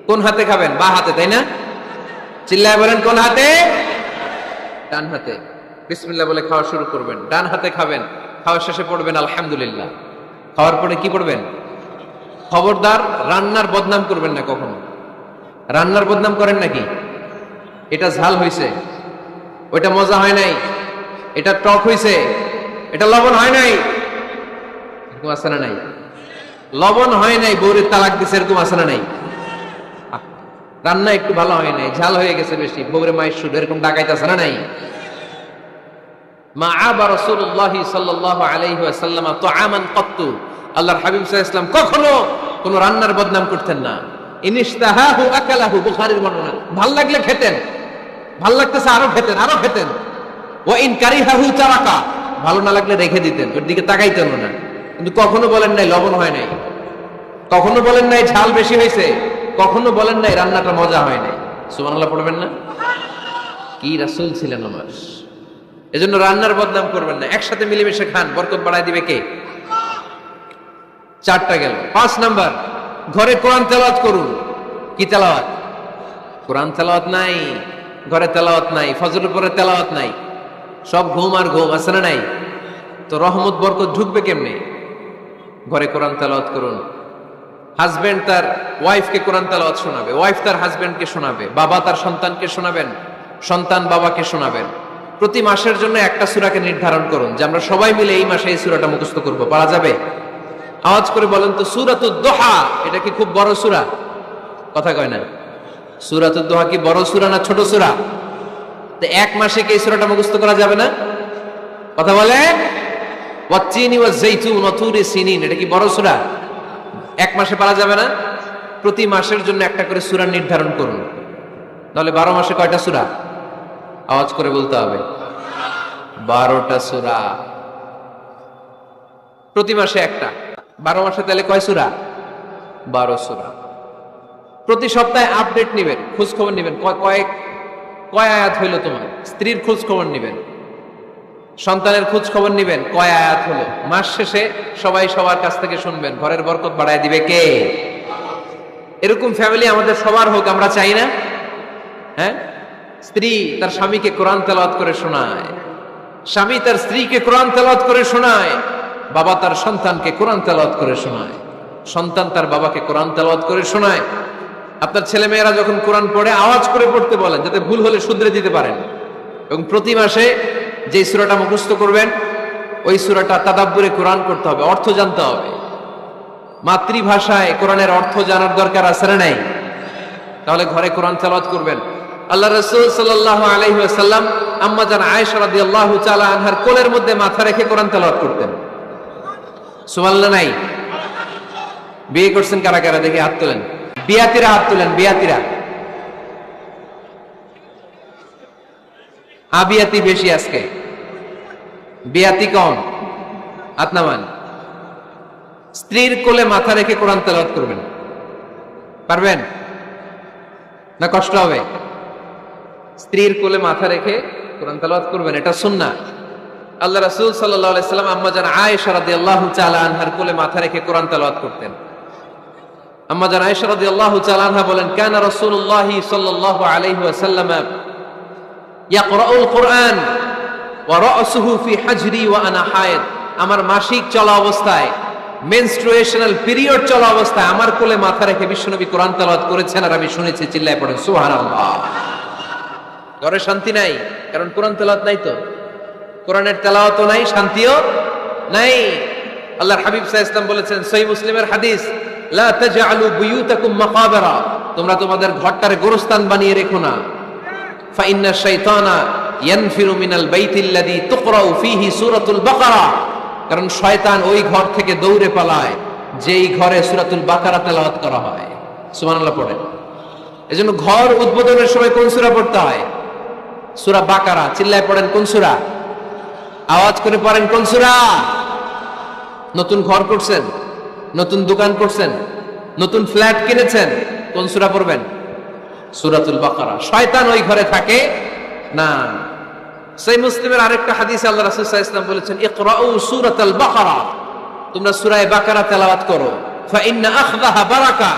কোন হাতে খাবেন? বা হাতে, তাই না? চিল্লায় বলেন কোন হাতে? ডান হাতে। বিসমিল্লাহ বলে খাওয়া শুরু করবেন, ডান হাতে খাবেন। খাওয়ার শেষে পড়বেন আলহামদুলিল্লাহ। খাওয়ার পরে কি পড়বেন? খবরদার রান্নার বদনাম করবেন না কখনো। রান্নার বদনাম করেন নাকি? এটা ঝাল হয়েছে, ওইটা মজা হয় নাই, এটা টক হয়েছে, এটা লবণ হয় নাই, এরকম আছে না নাই? লবণ হয় নাই, বউরের তালাক দিছে, এরকম আছে না নাই? রান্না একটু ভালো হয় নাই, ঝাল হয়ে গেছে বেশি, বউরে মায়ের সুর, এরকম ডাকাইতে আছে না নাই? মা আবা রাসূলুল্লাহি সাল্লাল্লাহু আলাইহি ওয়াসাল্লাম তুআমান ক্বাত্তু, আল্লাহর হাবিব সাল্লাল্লাহু আলাইহি ওয়াসাল্লাম কখনো কোন রান্নার বদনাম করতেন না। ইনিশতাহাহু আকালাহু, বুখারীর বর্ণনা। ভাল লাগলে খেতেন, ভাল লাগতেছে আরো খেতেন, আরো খেতেন। ওয়া ইন কারিহাহু তারাকা, ভালো না লাগলে রেখে দিতেন, ওর দিকে তাকাইতেন না। কিন্তু কখনো বলেন নাই লবণ হয় নাই, কখনো বলেন নাই ঝাল বেশি হয়েছে, কখনো বলেন নাই রান্নাটা মজা হয় নাই। সুবহানাল্লাহ পড়বেন না? কি রাসূল ছিলেন আমার। এজন্য রান্নার বদনাম করবেন না, একসাথে মিলেমিশে খান, বরকত বাড়ায় দিবে কে? 4টা গেল। 5 নাম্বার, ঘরে কোরআন তেলাওয়াত করুন। কি তেলাওয়াত? কোরআন তেলাওয়াত নাই, ঘরে তেলাওয়াত নাই, ফজরের পরে তেলাওয়াত নাই, সব ঘুম আর ঘুম, আছে না নাই? তো রহমত বরকত ঢুকবে কেমনে? ঘরে কোরআন তেলাওয়াত করুন। হাজবেন্ড তার ওয়াইফকে কোরআন তেলাওয়াত শোনাবে, ওয়াইফ তার হাজবেন্ডকে শোনাবে, বাবা তার সন্তানকে শোনাবেন, সন্তান বাবাকে শোনাবেন। প্রতি মাসের জন্য একটা সূরাকে নির্ধারণ করুন যে আমরা সবাই মিলে এই মাসে এই সূরাটা মুখস্থ করব। পারা যাবে? আওয়াজ করে বলেন তো, সূরাতুদ দোহা এটা কি খুব বড় সূরা? কথা কয় না। সূরাতুদ দোহা কি বড় সূরা না ছোট সূরা? তো এক মাসে কি এই সূরাটা মুখস্থ করা যাবে না? কথা বলে। ওয়াত-তিনি ওয়াজ-যাইতুন ওয়া তুরি সিনিন, এটা কি বড় সূরা? এক মাসে পারা যাবে না? প্রতি মাসের জন্য একটা করে সূরা নির্ধারণ করুন। তাহলে 12 মাসে কয়টা সূরা? আওয়াজ করে বলতে হবে, 12টা সূরা। প্রতি মাসে একটা, 12 মাসে তাহলে কয় সূরা? 12 সূরা। প্রতি সপ্তাহে আপডেট নেবেন, খোঁজ খবর নেবেন, কয় আয়াত হইলো তোমার। স্ত্রীর খোঁজ খবর নেবেন, সন্তানের খোঁজ খবর নেবেন, কয় আয়াত হলো। মাস শেষে সবাই সবার কাছ থেকে শুনবেন, ঘরের বরকত বাড়ায় দিবে কে? এরকম ফ্যামিলি আমাদের সবার হোক, আমরা চাই না? হ্যাঁ, স্ত্রী তার স্বামীকে কোরআন তেলাওয়াত করে শোনায়, স্বামী তার স্ত্রীকে কোরআন তেলাওয়াত করে শোনায়, বাবা তার সন্তানকে কোরআন তেলাওয়াত করে শোনায়, সন্তান তার বাবাকে কোরআন তেলাওয়াত করে শোনায়। আপনার ছেলে মেয়েরা যখন কোরআন পড়ে আওয়াজ করে পড়তে বলেন, যাতে ভুল হলে শুধরে দিতে পারেন। এবং প্রতি মাসে যে সূরাটা মুখস্থ করবেন, ওই সূরাটা তাদাব্বুরে কোরআন করতে হবে, অর্থ জানতে হবে। মাতৃভাষায় কোরআনের অর্থ জানার দরকার আছে না নাই? তাহলে ঘরে কোরআন তেলাওয়াত করবেন। আল্লাহ রাসূল সাল্লাল্লাহু আলাইহি ওয়াসাল্লাম আম্মা জান আয়েশা রাদিয়াল্লাহু তাআলা আনহার কোলের মধ্যে মাথা রেখে কোরআন তেলাওয়াত করতেন। সুবহানাল্লাহ নাই? বিয়ে করছেন কারা কারা দেখি হাত তোলেন। বিয়াতিরা হাত তোলেন, বিয়াতিরা। আবিয়াতি বেশি আজকে, বিয়াতি কম। হাত নামান। স্ত্রীর কোলে মাথা রেখে কোরআন তেলাওয়াত করবেন, পারবেন না? কষ্ট হবে? স্ত্রীর কোলে মাথা রেখে কোরআন তেলাওয়াত করবেন, এটা সুন্নাহ। আল্লাহ রাসূল সাল্লাল্লাহু আলাইহি সাল্লাম আম্মা জান আয়েশা রাদিয়াল্লাহু তাআলা আনহার কোলে মাথা রেখে কোরআন তেলাওয়াত করতেন। আম্মা জান আয়েশা রাদিয়াল্লাহু তাআলা আনহা বলেন, কানা রাসূলুল্লাহ সাল্লাল্লাহু আলাইহি ওয়াসাল্লাম ইয়াকরাউল কুরআন ওয়া রাসুহু ফি হাজরি ওয়া আনা হায়েদ। আমার মাসিক চলা অবস্থায়, মেনস্ট্রুয়েশনাল পিরিয়ড চলা অবস্থায় আমার কোলে মাথা রেখে বিশ্বনবী কোরআন তেলাওয়াত করেছেন, আর আমি শুনেছি। চিল্লায় পড়েন সুবহানাল্লাহ। ঘরে শান্তি নাই, কারণ কোরআন তেলাওয়াত নাই। তো কোরআনের তেলাওয়াতও নাই, শান্তিও নাই। আল্লাহর হাবিব সাল্লাল্লাহু আলাইহি ওয়াসাল্লাম বলেছেন, সহিহ মুসলিমের হাদিস, লা তাজআলু বুয়ুতাকুম মাকাবিরা, তোমরা তোমাদের ঘরটারে গোরস্থান বানিয়ে রেখো না। ফা ইন্না শাইতানা ইয়ানফিরু মিনাল বাইতিল্লাযী তুকরাউ ফীহি সূরাতুল বাকারা, কারণ শয়তান ওই ঘর থেকে দৌড়ে পালায় যেই ঘরে সূরাতুল বাকারা তেলাওয়াত করা হয়। সুবহানাল্লাহ পড়েন। এজন্য ঘর উদ্বোধনের সময় কোন সূরা পড়তে হয়? সূরা বাকারা। চিল্লায় পড়েন কোন সূরা? আওয়াজ করে পড়েন কোন সূরা? নতুন ঘর করছেন, নতুন দোকান করছেন, নতুন ফ্ল্যাট কিনেছেন, কোন সূরা পড়বেন? সূরাতুল বাকারা। শয়তান ওই ঘরে থাকে না। সহিহ মুসলিমের আরেকটা হাদিসে আল্লাহ রাসূল সাল্লাল্লাহু আলাইহি ওয়াসাল্লাম বলেছেন, ইকরাউ সূরাতাল বাকারা, তোমরা সূরা বাকারা তেলাওয়াত করো, ফা ইন্না আখযাহা বারাকা,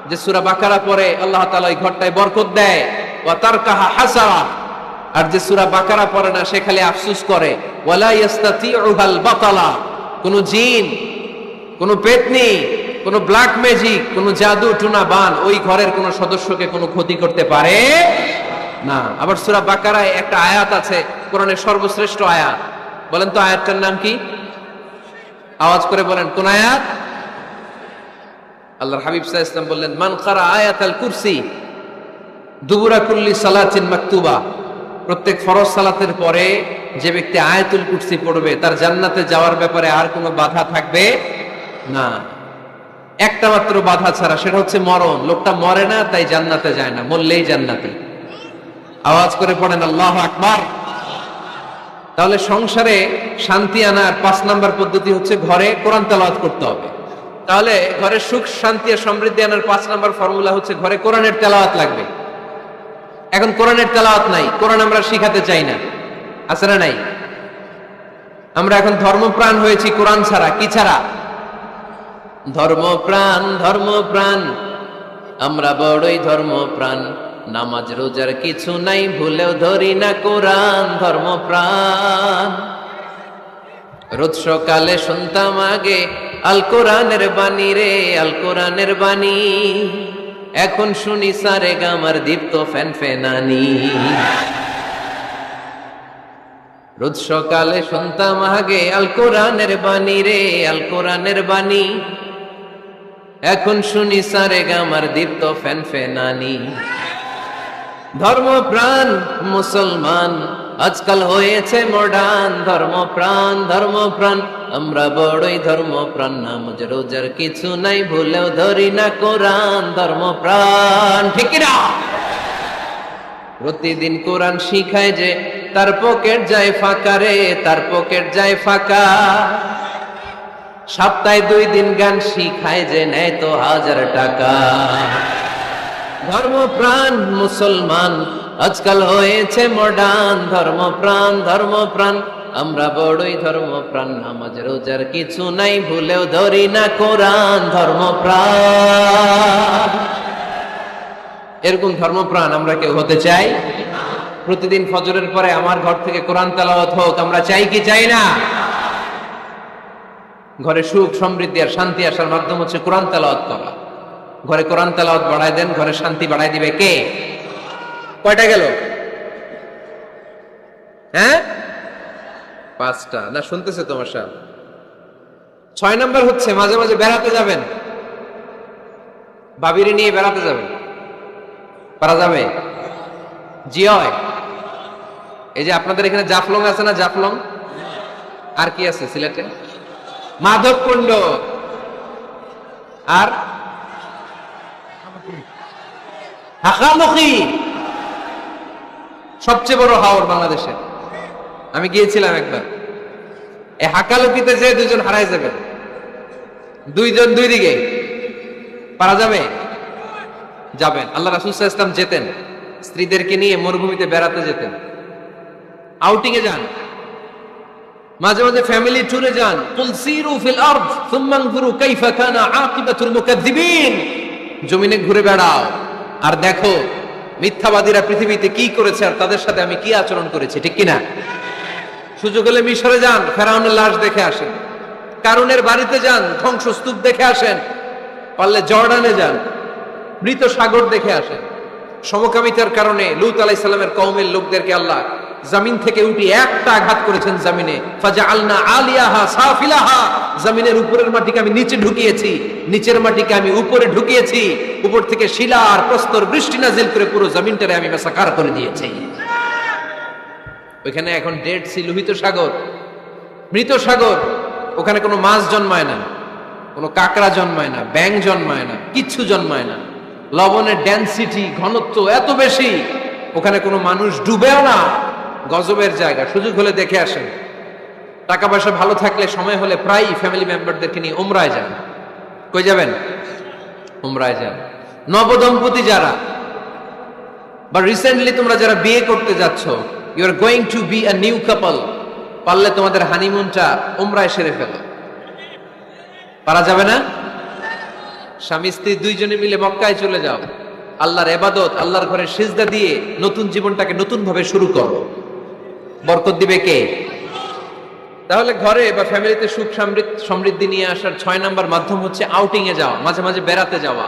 যে সূরা বাকারা পড়ে আল্লাহ তাআলা ওই ঘরটায় বরকত দেয়, ওয়া তারকাহা হাসারা, আর যে সূরা বাকারা পড়ে না সে খালি আফসোস করে, ওয়ালা ইস্তাতিউহাল বাতালা, কোন জিন, কোন পেতনি, কোন ব্ল্যাক ম্যাজিক, কোন জাদু টুনা বান ওই ঘরের কোন সদস্যকে কোনো ক্ষতি করতে পারে না। আবার সূরা বাকারায় একটা আয়াত আছে, কোরআনের সর্বশ্রেষ্ঠ আয়াত, বলেন তো আয়াতটার নাম কি? আওয়াজ করে বলেন কোন আয়াত? আল্লাহর হাবিব সাল্লাল্লাহু আলাইহি ওয়াসাল্লাম বললেন, মান কারা আয়াতাল কুরসি দুবুরা কুল্লি সালাতিন মাকতুবা, প্রত্যেক ফরজ সালাতের পরে যে ব্যক্তি আয়াতুল কুরসি পড়বে তার জান্নাতে যাওয়ার ব্যাপারে আর কোনো বাধা থাকবে না। একটা মাত্র বাধা ছাড়া, সেটা হচ্ছে মরণ। লোকটা মরে না তাই জান্নাতে যায় না, মরলেই জান্নাতে। আওয়াজ করে পড়েন আল্লাহু আকবার। তাহলে সংসারে শান্তি আনার 5 নাম্বার পদ্ধতি হচ্ছে ঘরে কোরআন তেলাওয়াত করতে হবে। তাহলে ঘরে সুখ শান্তি আর সমৃদ্ধি আনার 5 নাম্বার ফর্মুলা হচ্ছে ঘরে কোরআনের তেলাওয়াত লাগবে। এখন কোরআনের তেলাওয়াত নাই, কোরআন আমরা শিখাতে চাই না, আছে না নাই? আমরা এখন ধর্মপ্রাণ হয়েছি কোরআন ছাড়া। কি ছাড়া? ধর্মপ্রাণ, ধর্মপ্রাণ, আমরা বড়ই ধর্মপ্রাণ, নামাজ রোজার কিছু নাই, ভুলেও ধরি না কোরআন। ধর্মপ্রাণ, রোজ সকালে শুনতাম আগে আল কোরআনের বাণী রে, আল কোরআনের বাণী, এখন শুনি সারে গামার দীপ্ত ফ্যান ফেনানি। রোজ সকালে শুনতাম আগে আল কোরআনের বাণী রে, আল কোরআনের বাণী, এখন শুনি সারে গামার দীপ্ত ফ্যান ফেনানি। ধর্মপ্রাণ মুসলমান আজকাল হয়েছে মডার্ন। ধর্মপ্রাণ, ধর্মপ্রাণ, আমরা বড়ই ধর্মপ্রাণ, নামাজ রোজার কিছু নাই, ভুলেও ধরি না কোরআন। ধর্মপ্রাণ, ঠিক না? প্রতিদিন কোরআন শিখায় যে তার পকেট যায় ফাঁকা রে, তার পকেট যায় ফাঁকা। সপ্তাহে 2 দিন গান শিখায় যে নেয় তো 1000 টাকা। ধর্মপ্রাণ মুসলমান আজকাল হয়েছে মডার্ন। ধর্মপ্রাণ, ধর্মপ্রাণ, আমরা বড়ই ধর্মপ্রাণ, নামাজ রোজার কিছু নাই, ভুলেও ধরি না কোরআন। ধর্মপ্রাণ, এরকম ধর্মপ্রাণ আমরা কেউ হতে চাই? প্রতিদিন ফজরের পরে আমার ঘর থেকে কোরআন তেলাওয়াত হোক, আমরা চাই কি চাই না? ঘরে সুখ সমৃদ্ধি আর শান্তি আসার মাধ্যম হচ্ছে কোরআন তেলাওয়াত করা। ঘরে কোরআন তেলাওয়াত বাড়ায় দেন, ঘরে শান্তি বাড়ায় দিবে কে? কয়টা গেল? হ্যাঁ, 5টা না? শুনতেছে তোমার সাহেব? 6 নাম্বার হচ্ছে মাঝে মাঝে বেড়াতে যাবেন, ভাবিরে নিয়ে বেড়াতে যাবেন। পারা যাবে? জি হয়। এই যে আপনাদের এখানে জাফলং আছে না? জাফলং আর কি আছে সিলেটে? মাধবকুণ্ড আর হাকামুখী, সবচেয়ে বড় হাওর বাংলাদেশে। আমি গিয়েছিলাম একবার। এই হাকালুকিতে যে 2 জন হারাই যাবেন, 2 জন 2 দিকে। পারা যাবে? যাবেন। আল্লাহ রাসূল সাল্লাল্লাহু আলাইহি ওয়াসাল্লাম যেতেন, স্ত্রীদেরকে নিয়ে মরুভূমিতে বেড়াতে যেতেন, আউটিং এ যান, মাঝে মাঝে ফ্যামিলি ট্যুরে যান। কুল সিরু ফিল আরদ সুম্মা আনজুরু কাইফা কানা আকিবাতুল মুকাজ্জিবিন, জমিনে ঘুরে বেড়াও আর দেখো মিথ্যাবাদীরা পৃথিবীতে কি করেছে আর তাদের সাথে আমি কি আচরণ করেছি, ঠিক কিনা? সুযোগ হলে মিশরে যান, ফেরাউনের লাশ দেখে আসেন। কারুনের বাড়িতে যান, ধ্বংসস্তূপ দেখে আসেন। পারলে জর্ডানে যান, মৃত সাগর দেখে আসেন। সমকামিতার কারণে লূত আলাইহিস সালামের কওমের লোকদেরকে আল্লাহ জমিন থেকে উঠিয়ে একটা আঘাত করেছেন জমিনে। ফাজআলনা আলিয়াহা সাফিলাহা, জমিনের উপরের মাটিকে আমি নিচে ঢুকিয়েছি, নিচের মাটিকে আমি উপরে ঢুকিয়েছি। উপর থেকে শিলা আর প্রস্তর বৃষ্টি নাজিল করে পুরো জমিনটারে আমি মাসাকার করে দিয়েছি। ওইখানে এখন ডেড সি, লোহিত সাগর, মৃত সাগর। ওখানে কোনো মাছ জন্মায় না, কোনো কাঁকড়া জন্মায় না, ব্যাঙ জন্মায় না, কিচ্ছু জন্মায় না। লবণের ডেনসিটি, ঘনত্ব এত বেশি, ওখানে কোনো মানুষ ডুবেও না। গজবের জায়গা, সুযোগ হলে দেখে আসেন। টাকা পয়সা ভালো থাকলে সময় হলে প্রায় ফ্যামিলি মেম্বারদেরকে নিয়ে উমরায় যান। কই যাবেন? উমরায় যান। নবদম্পতি যারা বা রিসেন্টলি তোমরা যারা বিয়ে করতে যাচ্ছ, you are going to be a new couple, পারলে তোমাদের হানিমুনটা উমরায় সেরে ফেলো। পারা যাবে না? স্বামী স্ত্রী দুইজনে মিলে মক্কায় চলে যাও, আল্লাহর ইবাদত, আল্লাহর ঘরে সিজদা দিয়ে নতুন জীবনটাকে নতুন ভাবে শুরু করো। বরকত দিবে কে? তাহলে ঘরে বা ফ্যামিলিতে সুখ সমৃদ্ধি নিয়ে আসার 6 নাম্বার মাধ্যম হচ্ছে আউটিং এ যাওয়া, মাঝে মাঝে বেড়াতে যাওয়া।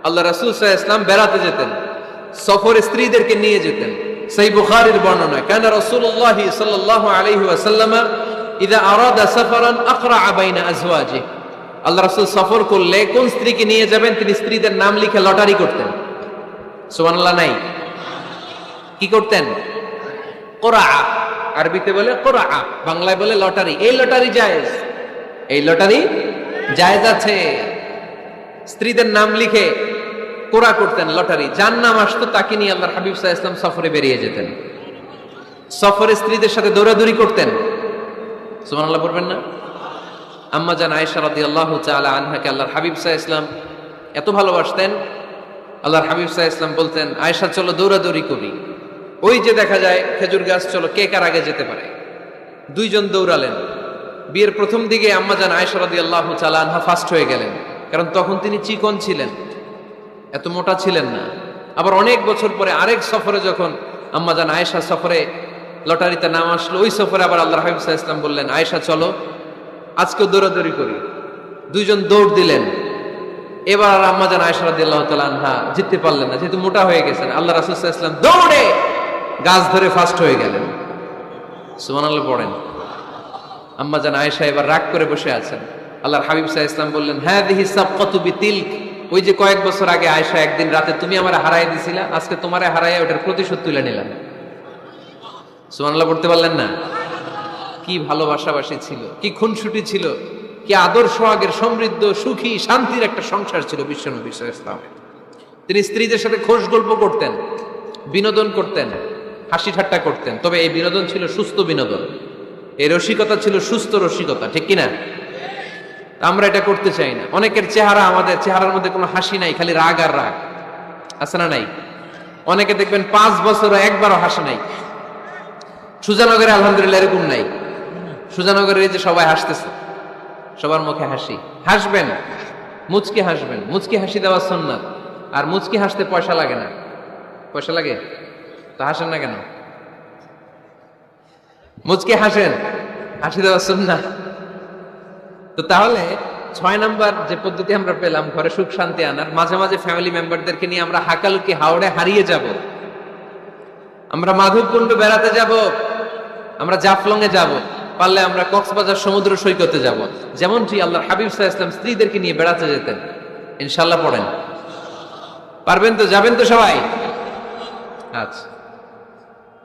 আল্লাহ রাসূল সাল্লাল্লাহু আলাইহি ওয়াসাল্লাম বেড়াতে যেতেন, সফরে স্ত্রীদেরকে নিয়ে যেতেন। সহিহ বুখারীর বর্ণনা, কানা রাসূলুল্লাহ সাল্লাল্লাহু আলাইহি ওয়াসাল্লাম ইযা আরাদা সাফারান আকরা বাইনা আজওয়াজি। আল্লাহ রাসূল সফর করলে কোন স্ত্রীকে নিয়ে যাবেন তিনি স্ত্রীদের নাম লিখে লটারি করতেন। সুবহানাল্লাহ নাই? কি করতেন? কোরআ, আরবিতে বলে কোরআ, বাংলায় বলে লটারি। এই লটারি জায়েজ, এই লটারি জায়েজ আছে। স্ত্রীদের নাম লিখে কোরআ করতেন, লটারি। যার নাম আসতো তাকে নিয়ে আল্লাহর হাবিব সাল্লাল্লাহু আলাইহি ওয়াসাল্লাম সফরে বেরিয়ে যেতেন। সফরে স্ত্রীদের সাথে দৌড়াদৌড়ি করতেন। সুবহানাল্লাহ পড়বেন না? আম্মা জান আয়েশা রাদিয়াল্লাহু তাআলা আনহাকে আল্লাহর হাবিব সাল্লাল্লাহু আলাইহি ওয়াসাল্লাম এত ভালোবাসতেন, আল্লাহর হাবিব সাল্লাল্লাহু আলাইহি ওয়াসাল্লাম বলতেন, আয়েশা চলো দৌড়াদৌড়ি করি। ওই যে দেখা যায় খেজুর গাছ, চলো কে কার আগে যেতে পারে। দুইজন দৌড়ালেন। বিয়ের প্রথম দিকে আম্মা জান আয়েশা রাদিয়াল্লাহু তাআলা আনহা ফার্স্ট হয়ে গেলেন, কারণ তখন তিনি চিকন ছিলেন, এত মোটা ছিলেন না। আবার অনেক বছর পরে আরেক সফরে যখন আম্মা জান আয়েশা সফরে লটারিতে নাম আসলো, ওই সফরে আবার আল্লাহর হাবিব সাল্লাল্লাহু আলাইহি ওয়াসাল্লাম বললেন, আয়েশা চলো আজকেও দৌড়াদৌড়ি করি। দুইজন দৌড় দিলেন। এবার আর আম্মা জান আয়েশা রাদিয়াল্লাহু তাআলা আনহা জিততে পারলেন না, যেহেতু মোটা হয়ে গেছেন। আল্লাহ রাসূল সাল্লাল্লাহু আলাইহি ওয়াসাল্লাম দৌড়ে গাছ ধরে ফার্স্ট হয়ে গেলেন। সুবহানাল্লাহ পড়েন। আম্মা জান আয়েশা এবার রাগ করে বসে আছেন। আল্লাহর হাবিব সাল্লাল্লাহু আলাইহি ওয়াসাল্লাম বললেন, হাযিহি সাবকাতু বিতিলক, ওই যে কয়েক বছর আগে আয়েশা একদিন রাতে তুমি আমারে হারায় দিছিলা, আজকে তোমারে হারায় ওটার প্রতিশোধ তুলে নিলাম। সুবহানাল্লাহ পড়তে পারলেন না? কি ভালোবাসাবাসী ছিল, কি খুনসুটি ছিল, কি আদর্শ আগের সমৃদ্ধ সুখী শান্তির একটা সংসার ছিল বিশ্বনবী সাল্লাল্লাহু আলাইহি ওয়াসাল্লামের। তিনি স্ত্রীদের সাথে খোশ গল্প করতেন, বিনোদন করতেন, হাসি ঠাট্টা করতেন। তবে এই বিনোদন ছিল সুস্থ বিনোদন, এই রসিকতা ছিল সুস্থ রসিকতা, ঠিক কিনা? আমরা এটা করতে চাই না। অনেকের চেহারা, আমাদের চেহারার মধ্যে কোনো হাসি নাই, খালি রাগ আর রাগ, আছে না নাই? অনেকে দেখবেন 5 বছরও একবারও হাসি নাই। সুজানগরে আলহামদুলিল্লাহ এরকম নাই। সুজানগরের এই যে সবাই হাসতেছে, সবার মুখে হাসি। হাসবেন, মুচকি হাসবেন, মুচকি হাসি দেওয়া সুন্নাত। আর মুচকি হাসতে পয়সা লাগে না। পয়সা লাগে তো হাসেন না কেন? মুচকি হাসেন, হাসি দেওয়া সুন্নাত। তো তাহলে 6 নাম্বার যে পদ্ধতি আমরা পেলাম ঘরে সুখ শান্তি আনার, মাঝে মাঝে ফ্যামিলি মেম্বারদেরকে নিয়ে আমরা হাকালুকি হাওড়ে হারিয়ে যাব, আমরা মাধবকুণ্ড বেড়াতে যাব, আমরা জাফলং এ যাব, পারলে আমরা কক্সবাজার সমুদ্র সৈকতে যাব। যেমনটি আল্লাহর হাবিব সাল্লাল্লাহু আলাইহি ওয়াসাল্লাম স্ত্রীদেরকে নিয়ে বেড়াতে যেতেন। ইনশাআল্লাহ পড়েন। পারবেন তো? যাবেন তো সবাই? আচ্ছা।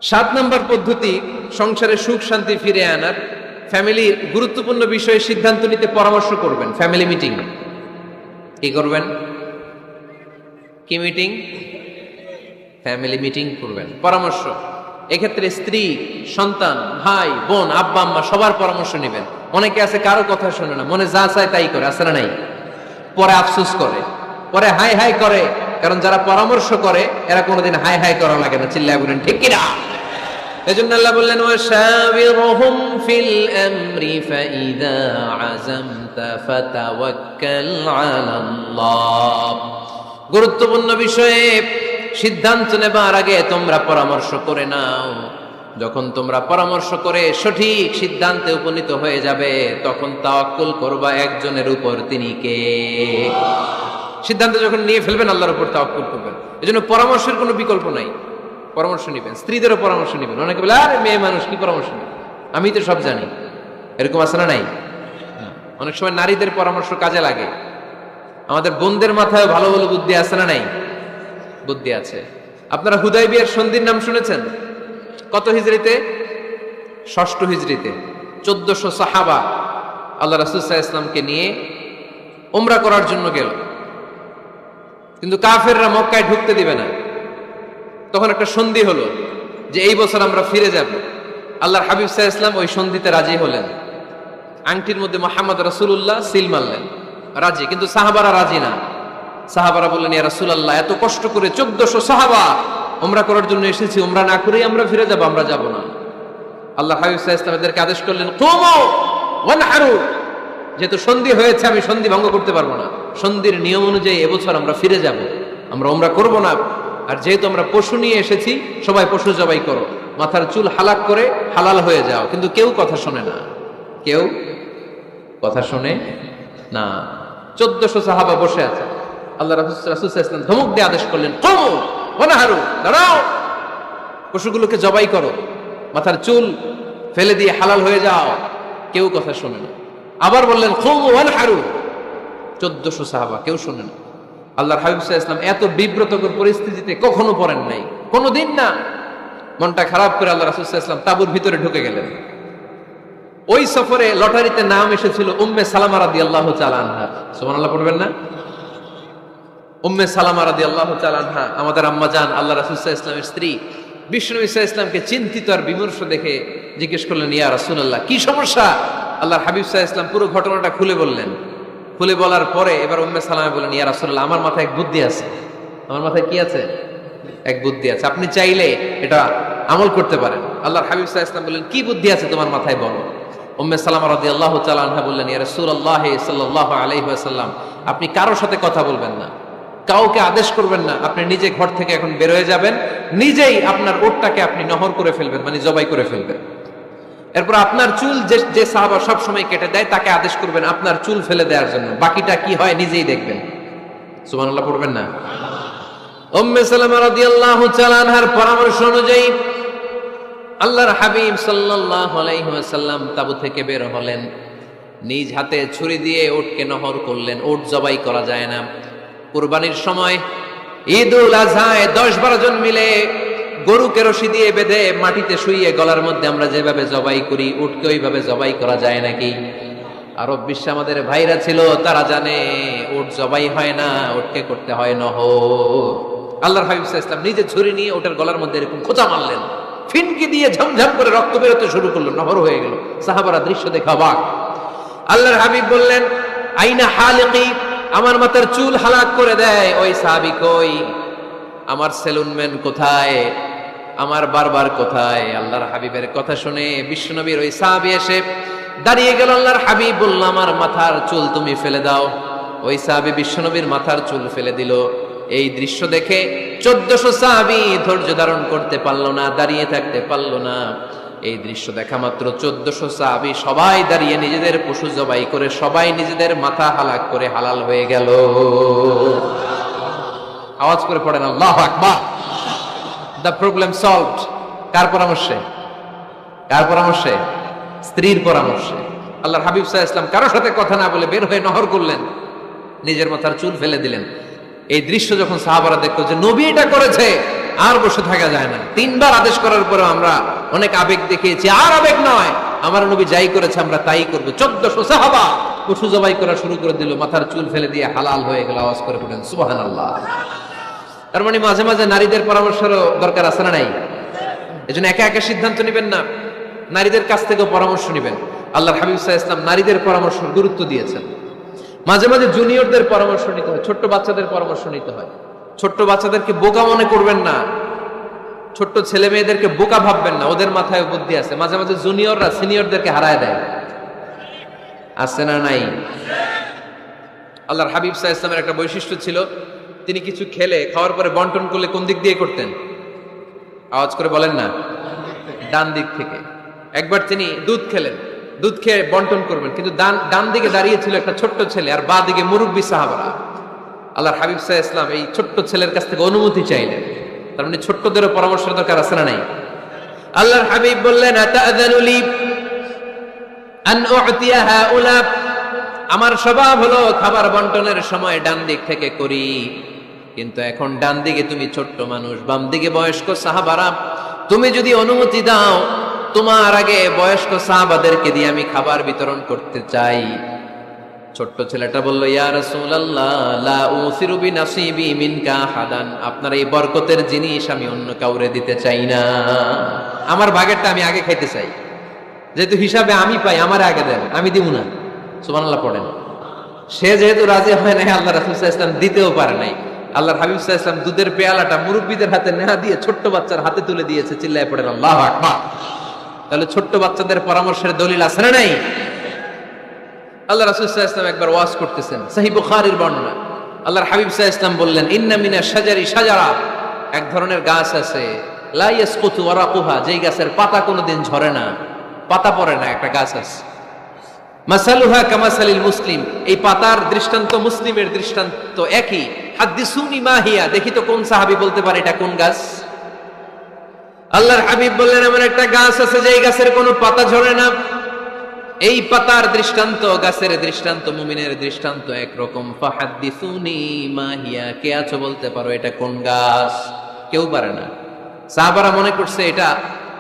7 নাম্বার পদ্ধতি সংসারে সুখ শান্তি ফিরে আনার, ফ্যামিলির গুরুত্বপূর্ণ বিষয়ে সিদ্ধান্ত নিতে পরামর্শ করবেন। Family meeting. কি করবেন? কি মিটিং? ফ্যামিলি মিটিং করবেন, পরামর্শ। এক্ষেত্রে স্ত্রী, সন্তান, ভাই, বোন, আব্বা আম্মা সবার পরামর্শ নেবেন। অনেকে আছে কারো কথা শোনে না, মনে যা চায় তাই করে, আছে না নাই? পরে আফসোস করে, পরে হাই হাই করে। কারণ যারা পরামর্শ করে এরা কোনোদিন হাই হাই করা লাগে না। চিল্লায় বলেন ঠিক কিনা? এজন্য আল্লাহ বললেন, ওয়াশাবিরহুম ফিল আমরি ফাইযা আযামতা ফাতাওয়াক্কাল আলাল্লাহ। গুরুত্বপূর্ণ বিষয়ে সিদ্ধান্ত নেবার আগে তোমরা পরামর্শ করে নাও। যখন তোমরা পরামর্শ করে সঠিক সিদ্ধান্তে উপনীত হয়ে যাবে, তখন তাওয়াক্কুল করবা একজনের উপর, তিনি কে? সিদ্ধান্ত যখন নিয়ে ফেলবেন আল্লাহর উপর তাওয়াক্কুল করবেন। এজন্য পরামর্শের কোনো বিকল্প নাই। পরামর্শ নেবেন, স্ত্রীদেরও পরামর্শ নেবেন। অনেকে বলে, আরে মেয়ে মানুষ কি পরামর্শ নেবে, আমি তো সব জানি। এরকম আছে না নাই? অনেক সময় নারীদের পরামর্শ কাজে লাগে। আমাদের বোনদের মাথায় ভালো ভালো বুদ্ধি আছে না নাই? বুদ্ধি আছে। আপনারা হুদাইবিয়ার সন্ধির নাম শুনেছেন? কত হিজরিতে? 6ষ্ঠ হিজরিতে 1400 সাহাবা আল্লাহ রাসূল সাল্লাল্লাহু আলাইহি ওয়াসাল্লামকে নিয়ে উমরা করার জন্য গেল, কিন্তু কাফেররা মক্কায় ঢুকতে দিবে না। তখন একটা সন্ধি হলো যে এই বছর আমরা ফিরে যাব। আল্লাহর হাবিব সাল্লাল্লাহু আলাইহি ওয়াসাল্লাম ওই সন্ধিতে রাজি হলেন। আংটির মধ্যে মুহাম্মদ রাসূলুল্লাহ সিল মারলেন, রাজি। কিন্তু সাহাবারা রাজি না। সাহাবারা বললেন, ইয়া রাসূলুল্লাহ, এত কষ্ট করে 1400 সাহাবা উমরা করার জন্য এসেছি, উমরা না করেই আমরা ফিরে যাব, আমরা যাব না। আল্লাহ হাবিব সাল্লাল্লাহু আলাইহি ওয়াসাল্লাম এদেরকে আদেশ করলেন, কুমু ওয়ানহারু, যেহেতু সন্ধি হয়েছে আমি সন্ধি ভঙ্গ করতে পারবো না, সন্ধির নিয়ম অনুযায়ী এবছর আমরা ফিরে যাব, আমরা উমরা করব না। আর যেহেতু আমরা পশু নিয়ে এসেছি, সবাই পশু জবাই করো, মাথার চুল হালাক করে হালাল হয়ে যাও। কিন্তু কেউ কথা শোনে না, কেউ কথা শোনে না। 1400 সাহাবা বসে আছে। আল্লাহ রাসূল সাল্লাল্লাহু আলাইহি ওয়াসাল্লাম ধমক দিয়ে আদেশ করলেন, কুমু ওয়ানহারু, দাঁড়াও, পশুগুলোকে জবাই করো, মাথার চুল ফেলে দিয়ে হালাল হয়ে যাও। কেউ কথা শোনে না। আবার বললেন, কুমু ওয়ানহারু, 1400 সাহাবা, কেউ শোনে না। আল্লাহর হাবিব সাল্লাল্লাহু আলাইহি ওয়াসাল্লাম এত বিব্রতকর পরিস্থিতিতে কখনো পড়েন নাই, কোনোদিন না। মনটা খারাপ করে আল্লাহ রাসূল সাল্লাল্লাহু আলাইহি ওয়াসাল্লাম তাঁবুর ভিতরে ঢুকে গেলেন। ওই সফরে লটারিতে নাম এসেছিল উম্মে সালামা রাদিয়াল্লাহু তাআলা আনহা। সুবহানাল্লাহ পড়বেন না? উম্মে সালামা রাদিয়াল্লাহু তাআলা আনহা আমাদের আম্মা জান, আল্লাহ রাসূল সাল্লাল্লাহু আলাইহি ওয়াসাল্লামের স্ত্রী। বিষ্ণু ইসা ইসলামকে চিন্তিত আর বিমর্ষ দেখে জিজ্ঞেস করলেন, ইয়া রাসূলুল্লাহ, কি সমস্যা? আল্লাহর হাবিব সাল্লাল্লাহু আলাইহি ওয়াসাল্লাম পুরো ঘটনাটা খুলে বললেন। খুলে বলার পরে এবার উম্মে সালামা বললেন, ইয়া রাসূলুল্লাহ, আমার মাথায় এক বুদ্ধি আছে। আমার মাথায় কি আছে? এক বুদ্ধি আছে, আপনি চাইলে এটা আমল করতে পারেন। আল্লাহর হাবিব সাল্লাল্লাহু আলাইহি ওয়াসাল্লাম বললেন, কি বুদ্ধি আছে তোমার মাথায়, বলো। উম্মে সালামা রাদিয়াল্লাহু তাআলা আনহা বললেন, ইয়া রাসূলুল্লাহ সাল্লাল্লাহু আলাইহি ওয়াসাল্লাম, আপনি কারোর সাথে কথা বলবেন না, কাউকে আদেশ করবেন না, আপনি নিজে ঘর থেকে এখন বের হয়ে যাবেন, নিজেই আপনার ওটটাকে আপনি নহর করে ফেলবেন, মানে জবাই করে ফেলবেন। এরপর আপনার চুল যে সাহাবা সব সময় কেটে দেয় তাকে আদেশ করবেন আপনার চুল ফেলে দেওয়ার জন্য, বাকিটা কি হয় নিজেই দেখবেন। সুবহানাল্লাহ পড়বেন না? উম্মে সালামা রাদিয়াল্লাহু তাআলা আনহার পরামর্শ অনুযায়ী আল্লাহর হাবিব সাল্লাল্লাহু আলাইহি ওয়াসাল্লাম তাবু থেকে বের হলেন, নিজ হাতে ছুরি দিয়ে উটকে নহর করলেন। উট জবাই করা যায় না। কুরবানির সময় ঈদুল আজহায় 10-12 জন মিলে গরুকে রশি দিয়ে বেঁধে মাটিতে শুইয়ে গলার মধ্যে আমরা যেভাবে জবাই করি, উটকে ওইভাবে জবাই করা যায় নাকি? আরব বিশ্বে আমাদের ভাইরা ছিল, তারা জানে উট জবাই হয় না, উটকে করতে হয় নহর। আল্লাহর হাবিব সাল্লাল্লাহু আলাইহি ওয়াসাল্লাম নিজে ছুরি নিয়ে ওটার গলার মধ্যে এরকম খোঁচা মারলেন, ফিনকি দিয়ে ঝমঝম করে রক্ত বেরোতে শুরু করলো, নহর হয়ে গেল। সাহাবারা দৃশ্য দেখে অবাক। আল্লাহর হাবিব বললেন, আইনা হালিকি, আমার মাথার চুল হালাক করে দেয় ওই সাহাবী কই? আমার সেলুনম্যান কোথায়? আমার বারবার কোথায়? আল্লাহর হাবিবের কথা শুনে বিশ্বনবীর ওই সাহাবী এসে দাঁড়িয়ে গেল। আল্লাহর হাবিব বলল, আমার মাথার চুল তুমি ফেলে দাও। ওই সাহাবী বিশ্বনবীর মাথার চুল ফেলে দিল। এই দৃশ্য দেখে 1400 সাহাবী ধৈর্য ধারণ করতে পারল না, দাঁড়িয়ে থাকতে পারল না। এই দৃশ্য দেখা মাত্র 1400 সাহাবী সবাই দাঁড়িয়ে নিজেদের পশু জবাই করে সবাই নিজেদের মাথা হালাক করে হালাল হয়ে গেল। আওয়াজ করে পড়েন আল্লাহু আকবার। The problem solved. কার পরামর্শে? কার পরামর্শে? স্ত্রীর পরামর্শে। আল্লাহর হাবিব সাল্লাল্লাহু আলাইহি ওয়াসাল্লাম কারোর সাথে কথা না বলে বের হয়ে নহর করলেন, নিজের মাথার চুল ফেলে দিলেন। এই দৃশ্য যখন সাহাবারা দেখতো যে নবী এটা করেছে, আর বসে থাকা যায় না। 3 বার আদেশ করার পরেও আমরা অনেক আবেগ দেখিয়েছি, আর আবেগ নয়, আমার নবী যাই করেছে আমরা তাই করব। 1400 সাহাবা পশু জবাই করা শুরু করে দিল, মাথার চুল ফেলে দিয়ে হালাল হয়ে গেল। আওয়াজ করে পড়েন সুবহানাল্লাহ। তার মানে মাঝে মাঝে নারীদের পরামর্শেরও দরকার আছে না নাই? এজন্য একা একা সিদ্ধান্ত নেবেন না, নারীদের কাছ থেকেও পরামর্শ নেবেন। আল্লাহর হাবিব সাল্লাল্লাহু আলাইহি ওয়াসাল্লাম নারীদের পরামর্শের গুরুত্ব দিয়েছেন। মাঝে মাঝে জুনিয়রদের পরামর্শ নিতে হয়, ছোট্ট বাচ্চাদের পরামর্শ নিতে হয়। ছোট্ট বাচ্চাদেরকে বোকা মনে করবেন না, ছোট্ট ছেলে মেয়েদেরকে বোকা ভাববেন না, ওদের মাথায় বুদ্ধি আছে। মাঝে মাঝে জুনিয়ররা সিনিয়রদেরকে হারায় দেয়, আছে না নাই? আল্লাহর হাবিব সাল্লাল্লাহু আলাইহি ওয়াসাল্লামের একটা বৈশিষ্ট্য ছিল, তিনি কিছু খেলে খাওয়ার পরে বন্টন করলে কোন দিক দিয়ে করতেন? আওয়াজ করে বলেন না, ডান দিক থেকে। একবার তিনি দুধ খেলেন, দুধ খেয়ে বন্টন করবেন, কিন্তু ডান দিকে দাঁড়িয়ে ছিল একটা ছোট্ট ছেলে আর বাঁ দিকে মুরব্বী সাহাবারা। আল্লাহর হাবিব সাল্লাল্লাহু আলাইহি ওয়াসাল্লাম এই ছোট্ট ছেলের কাছ থেকে অনুমতি চাইলেন। তার মানে ছোট্টদেরও পরামর্শ দরকার আছে না নাই? আল্লাহর হাবিব বললেন, আতাযানু লি আন উ'তিয়া হাউলা, আমার স্বভাব হলো খাবার বন্টনের সময় ডান দিক থেকে করি, কিন্তু এখন ডান দিকে তুমি ছোট্ট মানুষ, বাম দিকে বয়স্ক সাহাবারা, তুমি যদি অনুমতি দাও তোমার আগে বয়স্ক সাহাবাদেরকে দিয়ে আমি খাবার বিতরণ করতে চাই। ছোট্ট ছেলেটা বলল, ইয়া রাসূলুল্লাহ লা উসিরু বিনাসিবি মিনকা হাদান, আপনার এই বরকতের জিনিস আমি অন্য কাউরে দিতে চাই না, আমার ভাগেরটা আমি আগে খাইতে চাই, যেহেতু হিসাবে আমি পাই আমার আগে দেন, আমি দিব না। সুবহানাল্লাহ পড়েন। সে যেহেতু রাজি হয় নাই, আল্লাহ রাসূল সাল্লাল্লাহু আলাইহি ওয়াসাল্লাম দিতেও পারে নাই। আল্লাহর হাবিব সাল্লাল্লাহু আলাইহি ওয়াসাল্লাম দুধের পেয়ালাটা মুরব্বিদের হাতে নেহা দিয়ে ছোট্ট বাচ্চার হাতে তুলে দিয়েছে। চিল্লায় পড়েন আল্লাহু আকবার। তাহলে ছোট্ট বাচ্চাদের পরামর্শের দলিল আছে না নাই? আল্লাহ রাসূল সাল্লাল্লাহু আলাইহি ওয়াসাল্লাম একবার ওয়াজ করতেছেন, সহিহ বুখারীর বর্ণনা। আল্লাহর হাবিব সাল্লাল্লাহু আলাইহি ওয়াসাল্লাম বললেন, ইন্না মিনাশ শাজারি শাজারা, এক ধরনের গাছ আছে, লা ইয়াসকুতু ওয়ারাকুহা, যেই গাছের পাতা কোনোদিন ঝরে না, পাতা পড়ে না, একটা গাছ আছে। মাসালুহা কামাসালিল মুসলিম, এই পাতার দৃষ্টান্ত মুসলিমের দৃষ্টান্ত একই। হাদিসুনি মা হিয়া, দেখি তো কোন সাহাবী বলতে পারে এটা কোন গাছ? আল্লাহর হাবিব বললেন, এমন একটা গাছ আছে যেই গাছের কোনো পাতা ঝরে না। এই পাতার দৃষ্টান্ত, গাছের দৃষ্টান্ত, মুমিনের দৃষ্টান্ত একরকম। ফাহাদিসুনি মা হিয়া, কে আছো বলতে পারো এটা কোন গাছ? কেউ পারে না। সাহাবারা মনে করছে এটা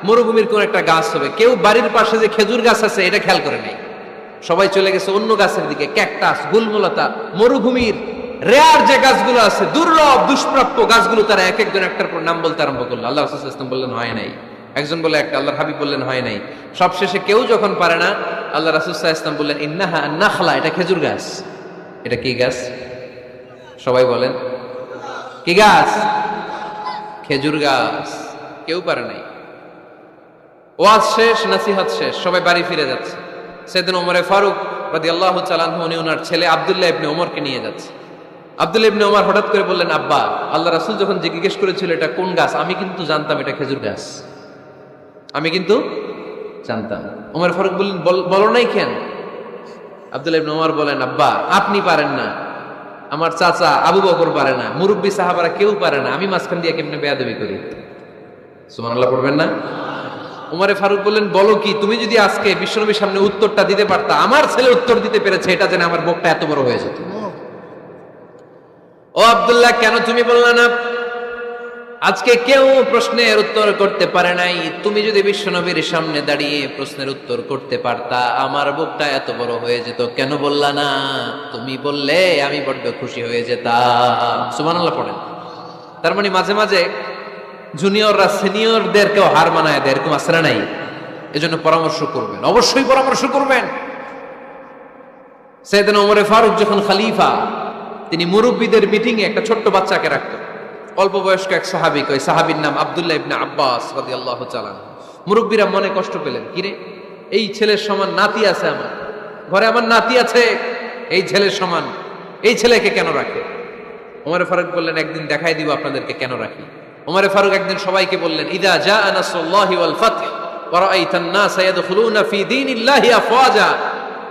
মরুভূমির কোন একটা গাছ হবে। কেউ বাড়ির পাশে যে খেজুর গাছ আছে এটা খেয়াল করে নাই, সবাই চলে গেছে অন্য গাছের দিকে। ক্যাকটাস, গুলমলতা, মরুভূমির রেয়ার যে গাছগুলো আছে, দুর্লভ দুষ্প্রাপ্য গাছগুলো তারা এক একজন একটার পর নাম বলতে আরম্ভ করলো। আল্লাহ রাসূল সাল্লাল্লাহু আলাইহি ওয়াসাল্লাম বললেন হয় নাই, একজন বলে একটা, আল্লাহর হাবিব বললেন হয় নাই। সবশেষে কেউ যখন পারে না, আল্লাহ রাসূল সাল্লাল্লাহু আলাইহি ওয়াসাল্লাম বললেন, ইন্নাহা নাখলা, এটা খেজুর গাছ। এটা কি গাছ? সবাই বলেন কি গাছ? খেজুর গাছ। কেউ পারে নাই। ওয়াজ শেষ, নসিহত শেষ, সবাই বাড়ি ফিরে যাচ্ছে। সেদিন ওমরে ফারুক রাদিয়াল্লাহু তাআলা আনহু উনি ওনার ছেলে আব্দুল্লাহ ইবনে ওমরকে নিয়ে যাচ্ছে। আব্দুল্লাহ ইবনে ওমর হঠাৎ করে বললেন, আব্বা, আল্লাহ রাসূল যখন জিজ্ঞেস করেছিল এটা কোন গাছ, আমি কিন্তু জানতাম এটা খেজুর গাছ, আমি কিন্তু জানতাম। ওমর ফারুক বললেন, বলো নাই কেন? আব্দুল্লাহ ইবনে ওমর বলেন, আব্বা আপনি পারেন না, আমার চাচা আবু বকর পারে না, মুরব্বী সাহাবারা কেউ পারে না, আমি মাঝখান দিয়ে কেমনে বেয়াদবি করি? সুবহানাল্লাহ পড়বেন না? উমরে ফারুক বললেন, বলো কি, তুমি যদি আজকে বিশ্বনবীর সামনে উত্তরটা দিতে পারতা, আমার ছেলে উত্তর দিতে পেরেছে এটা জেনে আমার বুকটা এত বড় হয়ে যেত। ও আব্দুল্লাহ, কেন তুমি বললে না? আজকে কেউ প্রশ্নের উত্তর করতে পারে নাই, তুমি যদি বিশ্বনবীর সামনে দাঁড়িয়ে প্রশ্নের উত্তর করতে পারতা, আমার বুকটা এত বড় হয়ে যেত। কেন বললা না? তুমি বললে আমি বড্ড খুশি হয়ে যেতাম। সুবহানাল্লাহ পড়েন। তার মানে মাঝে মাঝে জুনিয়ররা সিনিয়রদেরকেও হার মানায় দেয়, এরকম আসলে নাই? এজন্য পরামর্শ করবেন, অবশ্যই পরামর্শ করবেন। সাইয়েদনা ওমরে ফারুক যখন খলিফা, তিনি মুরব্বীদের মিটিং এ একটা ছোট্ট বাচ্চাকে রাখতেন, অল্প বয়স্ক এক সাহাবী। ওই সাহাবীর নাম আব্দুল্লাহ ইবনে আব্বাস রাদিয়াল্লাহু তাআলা। মুরব্বীরা মনে কষ্ট পেলেন, কিরে এই ছেলের সমান নাতি আছে আমার ঘরে, আমার নাতি আছে এই ছেলের সমান, এই ছেলেকে কেন রাখে? ওমরে ফারুক বললেন, একদিন দেখাই দিব আপনাদেরকে কেন রাখি। ওমরে ফারুক একদিন সবাইকে বললেন, ইদা জাআ নাসরুল্লাহি ওয়াল ফাতহ ওয়া রাআইতান নাস ইয়াদখুলুনা ফি দীনিল্লাহি আফওয়াজা,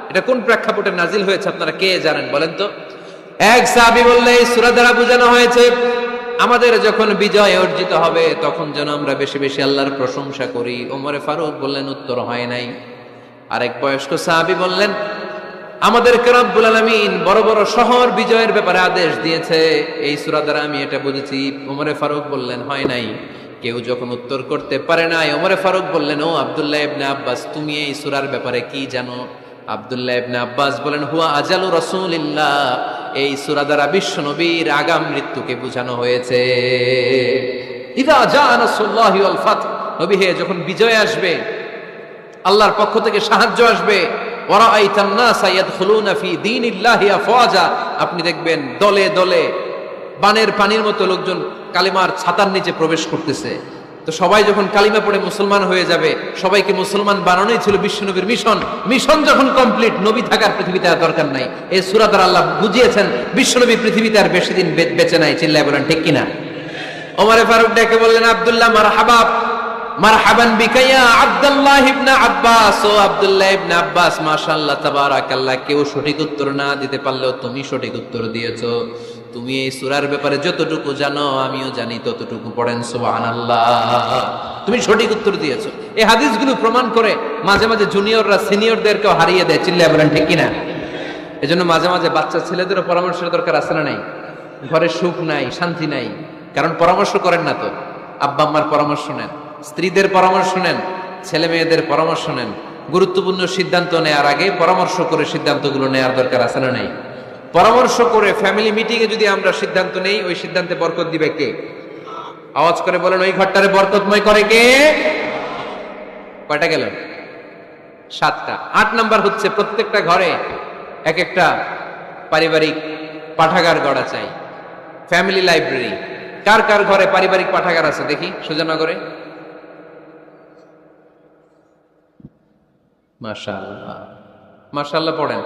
এটা কোন প্রেক্ষাপটে নাজিল হয়েছে আপনারা কে জানেন বলেন তো? এক সাহাবী বললে, এই সূরা দ্বারা বোঝানো হয়েছে আমাদের যখন বিজয় অর্জিত হবে তখন যেন আমরা বেশি বেশি আল্লাহর প্রশংসা করি। ওমরে ফারুক বললেন, উত্তর হয় নাই। আরেক বয়স্ক সাহাবী বললেন, আমাদেরকে রব্বুল আলামিন বড় বড় শহর বিজয়ের ব্যাপারে আদেশ দিয়েছে, এই সূরা দ্বারা আমি এটা বুঝেছি। ওমরে ফারুক বললেন, হয় নাই। কেউ যখন উত্তর করতে পারে নাই, ওমরে ফারুক বললেন, ও আব্দুল্লাহ ইবনে আব্বাস, তুমি এই সূরার ব্যাপারে কি জানো? আব্দুল্লাহ ইবনে আব্বাস বলেন, হুয়া আজালু রাসূলিল্লাহ, এই সূরা দ্বারা বিশ্ব নবীর আগাম মৃত্যুকে বোঝানো হয়েছে। ইদা জাআ নাসরুল্লাহি ওয়াল ফাতহ, নবী হে যখন বিজয় আসবে, আল্লাহর পক্ষ থেকে সাহায্য আসবে, ওয়া রাআইতান নাস ইয়াদখুলুনা ফি দীনিল্লাহি আফওয়াজা, আপনি দেখবেন দলে দলে বানের পানির মতো লোকজন কালিমার ছাতার নিচে প্রবেশ করতেছে। তো সবাই যখন কালিমা পড়ে মুসলমান হয়ে যাবে, সবাইকে মুসলমান বানানোই ছিল বিশ্বনবীর মিশন। মিশন যখন কমপ্লিট, নবী থাকার পৃথিবীতে আর দরকার নাই। এই সূরা দ্বারা আল্লাহ বুঝিয়েছেন বিশ্বনবী পৃথিবীতে আর বেশি দিন বেঁচে নাই। চিল্লায় বলেন ঠিক কিনা? ওমরে ফারুক ডেকে বললেন, আব্দুল্লাহ মারহাবা, মারহাবান বিকা ইয়া আব্দুল্লাহ ইবনে আব্বাস, ও আব্দুল্লাহ ইবনে আব্বাস, মাশাআল্লাহ তাবারাকাল্লাহ, কেউ সঠিক উত্তর না দিতে পারলেও তুমি সঠিক উত্তর দিয়েছো। তুমি এই সূরার ব্যাপারে যতটুকু জানো আমিও জানি ততটুকু, পড়েন সুবহানাল্লাহ। তুমি সঠিক উত্তর দিয়েছো। এই হাদিসগুলো প্রমাণ করে মাঝে মাঝে জুনিয়ররা সিনিয়রদেরকেও হারিয়ে দেয়। চিল্লায় বলেন ঠিক কিনা? এজন্য মাঝে মাঝে বাচ্চা ছেলেদেরও পরামর্শের দরকার আছে না নাই? ঘরে সুখ নাই, শান্তি নাই, কারণ পরামর্শ করেন না তো। আব্বা আম্মার পরামর্শ নেন, স্ত্রীদের পরামর্শ নেন, ছেলে মেয়েদের পরামর্শ নেন, গুরুত্বপূর্ণ সিদ্ধান্ত নেওয়ার আগে পরামর্শ করে সিদ্ধান্তগুলো নেওয়ার দরকার আছে না নাই? পরামর্শ করে ফ্যামিলি মিটিং এ যদি আমরা সিদ্ধান্ত নেই, ওই সিদ্ধান্তে বরকত দিবে কে? আওয়াজ করে বলেন, ওই ঘরটারে বরকতময় করে কে? কয়টা গেল? 7টা। 8 নাম্বার হচ্ছে প্রত্যেকটা ঘরে এক একটা পারিবারিক পাঠাগার গড়া চাই, ফ্যামিলি লাইব্রেরি। কার কার ঘরে পারিবারিক পাঠাগার আছে দেখি সুজানগরে? মাশাআল্লাহ, মাশাআল্লাহ পড়েন,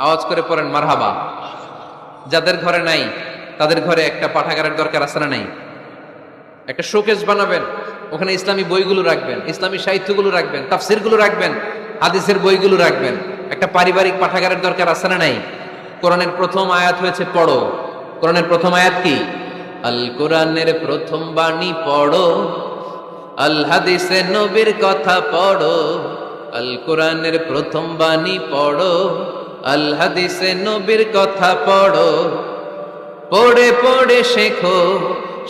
আওয়াজ করে পড়েন মারহাবা। যাদের ঘরে নাই তাদের ঘরে একটা পাঠাগারের দরকার আছে না নাই? একটা শোকেস বানাবেন, ওখানে ইসলামী বইগুলো রাখবেন, ইসলামী সাহিত্যগুলো রাখবেন, তাফসিরগুলো রাখবেন, হাদিসের বইগুলো রাখবেন। একটা পারিবারিক পাঠাগারের দরকার আছে না নাই? কোরআনের প্রথম আয়াত হয়েছে পড়ো। কোরআনের প্রথম আয়াত কি? আল কোরআনের প্রথম বাণী পড়ো, আল হাদিসে নবীর কথা পড়ো। আল কোরআনের প্রথম বাণী পড়ো, আল হাদিসে নবীর কথা পড়ো। পড়ে পড়ে শেখো,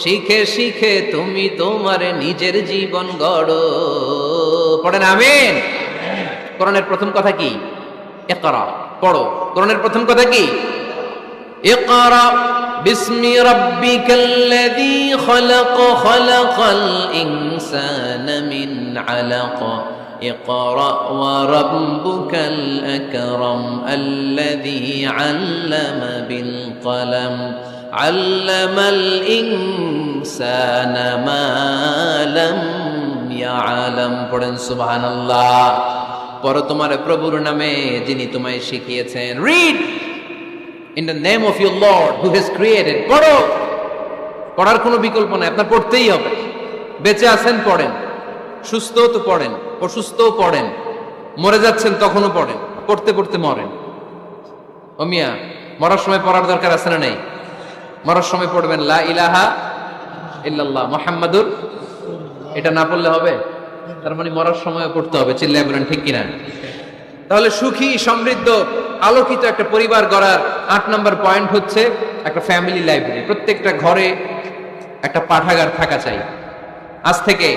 শিখে শিখে তুমি তোমার নিজের জীবন গড়ো। পড়েন আমিন। কোরআনের প্রথম কথা কি? ইকরা, পড়ো। কোরআনের প্রথম কথা কি? ইকরা বিসমি রাব্বিকাল্লাযী খলাক, খলাকাল ইনসানা মিন আলাক। ইকরা ওয়া রাব্বুকাল আকরাম আল্লাযী আল্লামা বিল কলম আল্লামাল ইনসানা মা লাম ইয়ালাম। পড়েন সুবহানাল্লাহ। পড়ো তোমার প্রভুর নামে যিনি তোমায় শিখিয়েছেন। Read in the name of your Lord who has created. পড়ো, পড়ার কোনো বিকল্প নাই, আপনার পড়তেই হবে। বেঁচে আছেন পড়েন, সুস্থও তো পড়েন, অসুস্থও পড়েন, মরে যাচ্ছেন তখনও পড়েন, পড়তে পড়তে মরেন। ও মিয়া, মরার সময় পড়ার দরকার আছে না নেই? মরার সময় পড়বেন লা ইলাহা ইল্লাল্লাহ মুহাম্মাদুর, এটা না পড়লে হবে? তার মানে মরার সময় পড়তে হবে। চিল্লায় বলেন ঠিক কিনা? তাহলে সুখী, সমৃদ্ধ, আলোকিত একটা পরিবার গড়ার 8 নম্বর পয়েন্ট হচ্ছে একটা ফ্যামিলি লাইব্রেরি। প্রত্যেকটা ঘরে একটা পাঠাগার থাকা চাই। আজ থেকে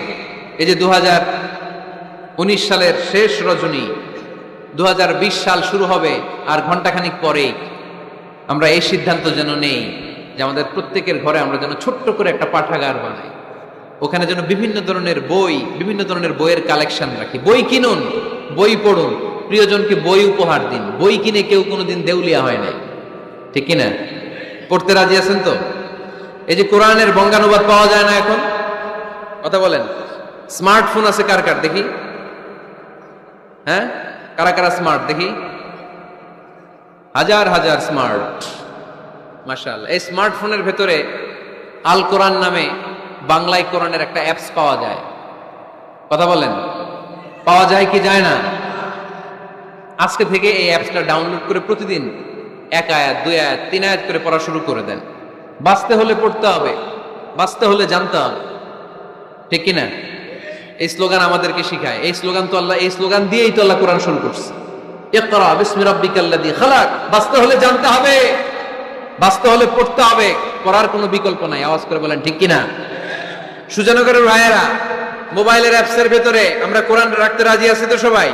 এই যে 2019 সালের শেষ রজনী, 2020 সাল শুরু হবে আর ঘন্টাখানিক পরেই আমরা এই সিদ্ধান্ত যেন নেই যে আমাদের প্রত্যেকের ঘরে আমরা যেন ছোট্ট করে একটা পাঠাগার বানাই। ওখানে যেন বিভিন্ন ধরনের বই, বিভিন্ন ধরনের বইয়ের কালেকশন রাখি। বই কিনুন, বই পড়ুন, প্রিয়জনকে বই উপহার দিন। বই কিনে কেউ কোনোদিন দেউলিয়া হয় নাই, ঠিক কিনা? পড়তে রাজি আছেন তো? এই যে কোরআনের বঙ্গানুবাদ পাওয়া যায় না এখন, কথা বলেন। স্মার্টফোন আছে কার কার দেখি? হ্যাঁ, কারা কারা স্মার্ট দেখি? হাজার হাজার স্মার্ট, মাশাআল্লাহ। এই স্মার্টফোনের ভেতরে আল কোরআন নামে বাংলায় কোরআনের একটা অ্যাপস পাওয়া যায়। কথা বলেন, পাওয়া যায় কি যায় না? আজকে থেকে এই অ্যাপসটা ডাউনলোড করে প্রতিদিন 1 আয়াত, 2 আয়াত, 3 আয়াত করে পড়া শুরু করে দেন। বাঁচতে হলে পড়তে হবে, বাঁচতে হলে জানতে হবে, ঠিক কিনা? এই স্লোগান আমাদেরকে শিখায়। এই স্লোগান তো আল্লাহ, এই স্লোগান দিয়েই তো আল্লাহ কোরআন শুরু করছে। ইকরা বিসমি রাব্বিকাল্লাযী খালাক। বাঁচতে হলে জানতে হবে, বাঁচতে হলে পড়তে হবে, পড়ার কোনো বিকল্প নাই। আওয়াজ করে বলেন ঠিক কিনা? সুজানগরের ভাইয়েরা, মোবাইলের অ্যাপসের ভেতরে আমরা কোরআন রাখতে রাজি আছি তো সবাই?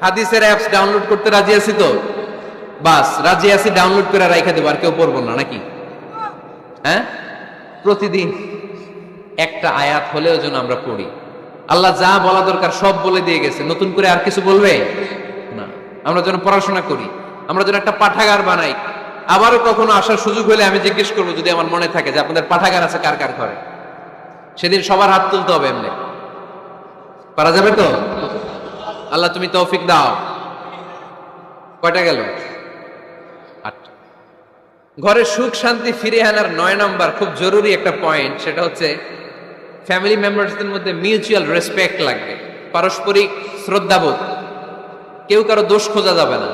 হাদিসের অ্যাপস ডাউনলোড করতে রাজি আছি তো? বাস রাজি আছি, ডাউনলোড করে রাখা দেবো, আর কেউ পড়বো না নাকি? হ্যাঁ, প্রতিদিন একটা আয়াত হলেও যেন আমরা পড়ি। আল্লাহ যা বলা দরকার সব বলে দিয়ে গেছে, নতুন করে আর কিছু বলবে না। আমরা যেন পড়াশোনা করি, আমরা যেন একটা পাঠাগার বানাই। আবারও কখনো আসার সুযোগ হলে আমি জিজ্ঞেস করবো, যদি আমার মনে থাকে যে আপনাদের পাঠাগার আছে কার কার ঘরে, সেদিন সবার হাত তুলতে হবে। এমনি পারা যাবে তো? আল্লাহ তুমি তৌফিক দাও। কয়টা গেল? 8। ঘরে সুখ শান্তি ফিরে আনার 9 নম্বর খুব জরুরি একটা পয়েন্ট, সেটা হচ্ছে ফ্যামিলি মেম্বারসদের মধ্যে মিউচুয়াল রেসপেক্ট লাগবে, পারস্পরিক শ্রদ্ধাবোধ। কেউ কারো দোষ খোঁজা যাবে না,